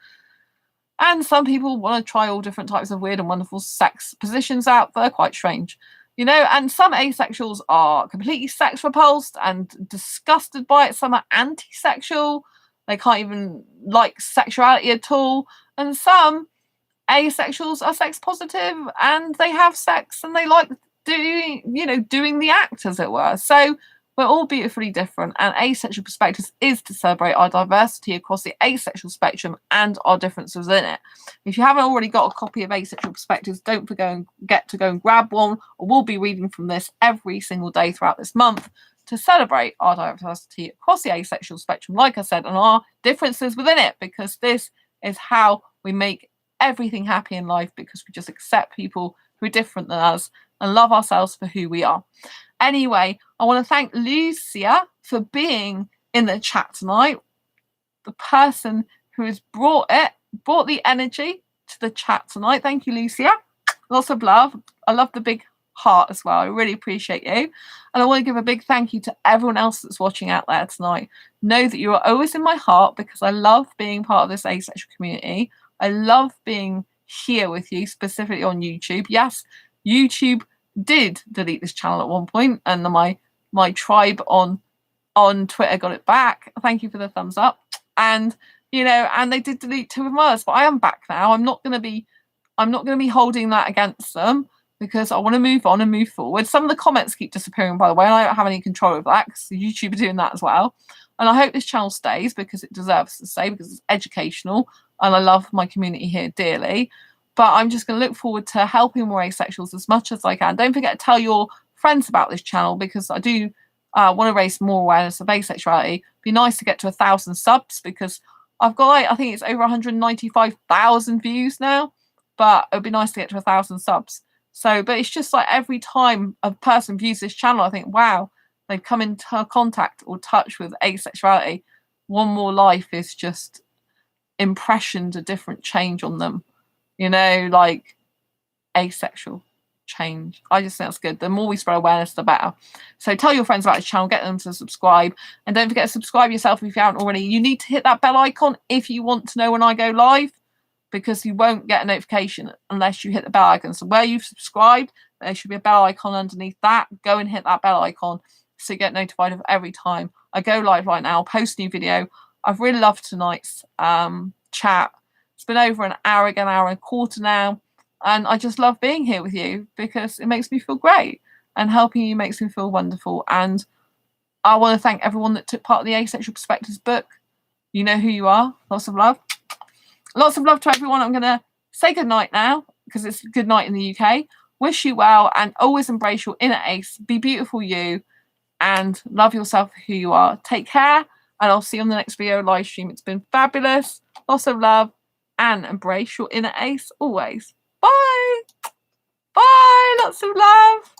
And some people want to try all different types of weird and wonderful sex positions out that are quite strange. You know, and some asexuals are completely sex repulsed and disgusted by it. Some are anti-sexual. They can't even like sexuality at all. And some asexuals are sex positive and they have sex and they like doing the act, as it were. So we're all beautifully different, and Asexual Perspectives is to celebrate our diversity across the asexual spectrum and our differences in it. If you haven't already got a copy of Asexual Perspectives, don't forget to go and grab one, or we'll be reading from this every single day throughout this month to celebrate our diversity across the asexual spectrum, like I said, and our differences within it, because this is how we make everything happy in life, because we just accept people who are different than us and love ourselves for who we are. Anyway, I want to thank Lucia for being in the chat tonight, the person who has brought the energy to the chat tonight. Thank you, Lucia. Lots of love. I love the big heart as well. I really appreciate you. And I want to give a big thank you to everyone else that's watching out there tonight. Know that you are always in my heart, because I love being part of this asexual community. I love being here with you, specifically on YouTube. Yes, YouTube did delete this channel at one point, and my tribe on Twitter got it back. Thank you for the thumbs up. And and they did delete 2 of ours, but I am back now. I'm not going to be holding that against them, because I want to move on and move forward. Some of the comments keep disappearing, by the way, and I don't have any control of that, because YouTube are doing that as well. And I hope this channel stays, because it deserves to stay, because it's educational and I love my community here dearly. But I'm just going to look forward to helping more asexuals as much as I can. Don't forget to tell your friends about this channel, because I do want to raise more awareness of asexuality. It'd be nice to get to 1,000 subs, because I've got, I think it's over 195,000 views now, but it'd be nice to get to 1,000 subs. So, but it's just like every time a person views this channel, I think, wow, they've come into contact or touch with asexuality. One more life is just impressioned a different change on them, like asexual change. I just think that's good. The more we spread awareness, the better. So tell your friends about this channel, get them to subscribe, and don't forget to subscribe yourself if you haven't already. You need to hit that bell icon if you want to know when I go live, because you won't get a notification unless you hit the bell icon. So where you've subscribed, there should be a bell icon underneath that. Go and hit that bell icon so you get notified of every time I go live. Right now, post new video. I've really loved tonight's chat. It's been over an hour and a quarter now, and I just love being here with you, because it makes me feel great, and helping you makes me feel wonderful. And I want to thank everyone that took part in the Asexual Perspectives book. You know who you are. Lots of love. Lots of love to everyone. I'm going to say good night now, because it's good night in the UK. Wish you well, and always embrace your inner ace. Be beautiful you, and love yourself for who you are. Take care, and I'll see you on the next video live stream. It's been fabulous. Lots of love, and embrace your inner ace always. Bye. Bye. Lots of love.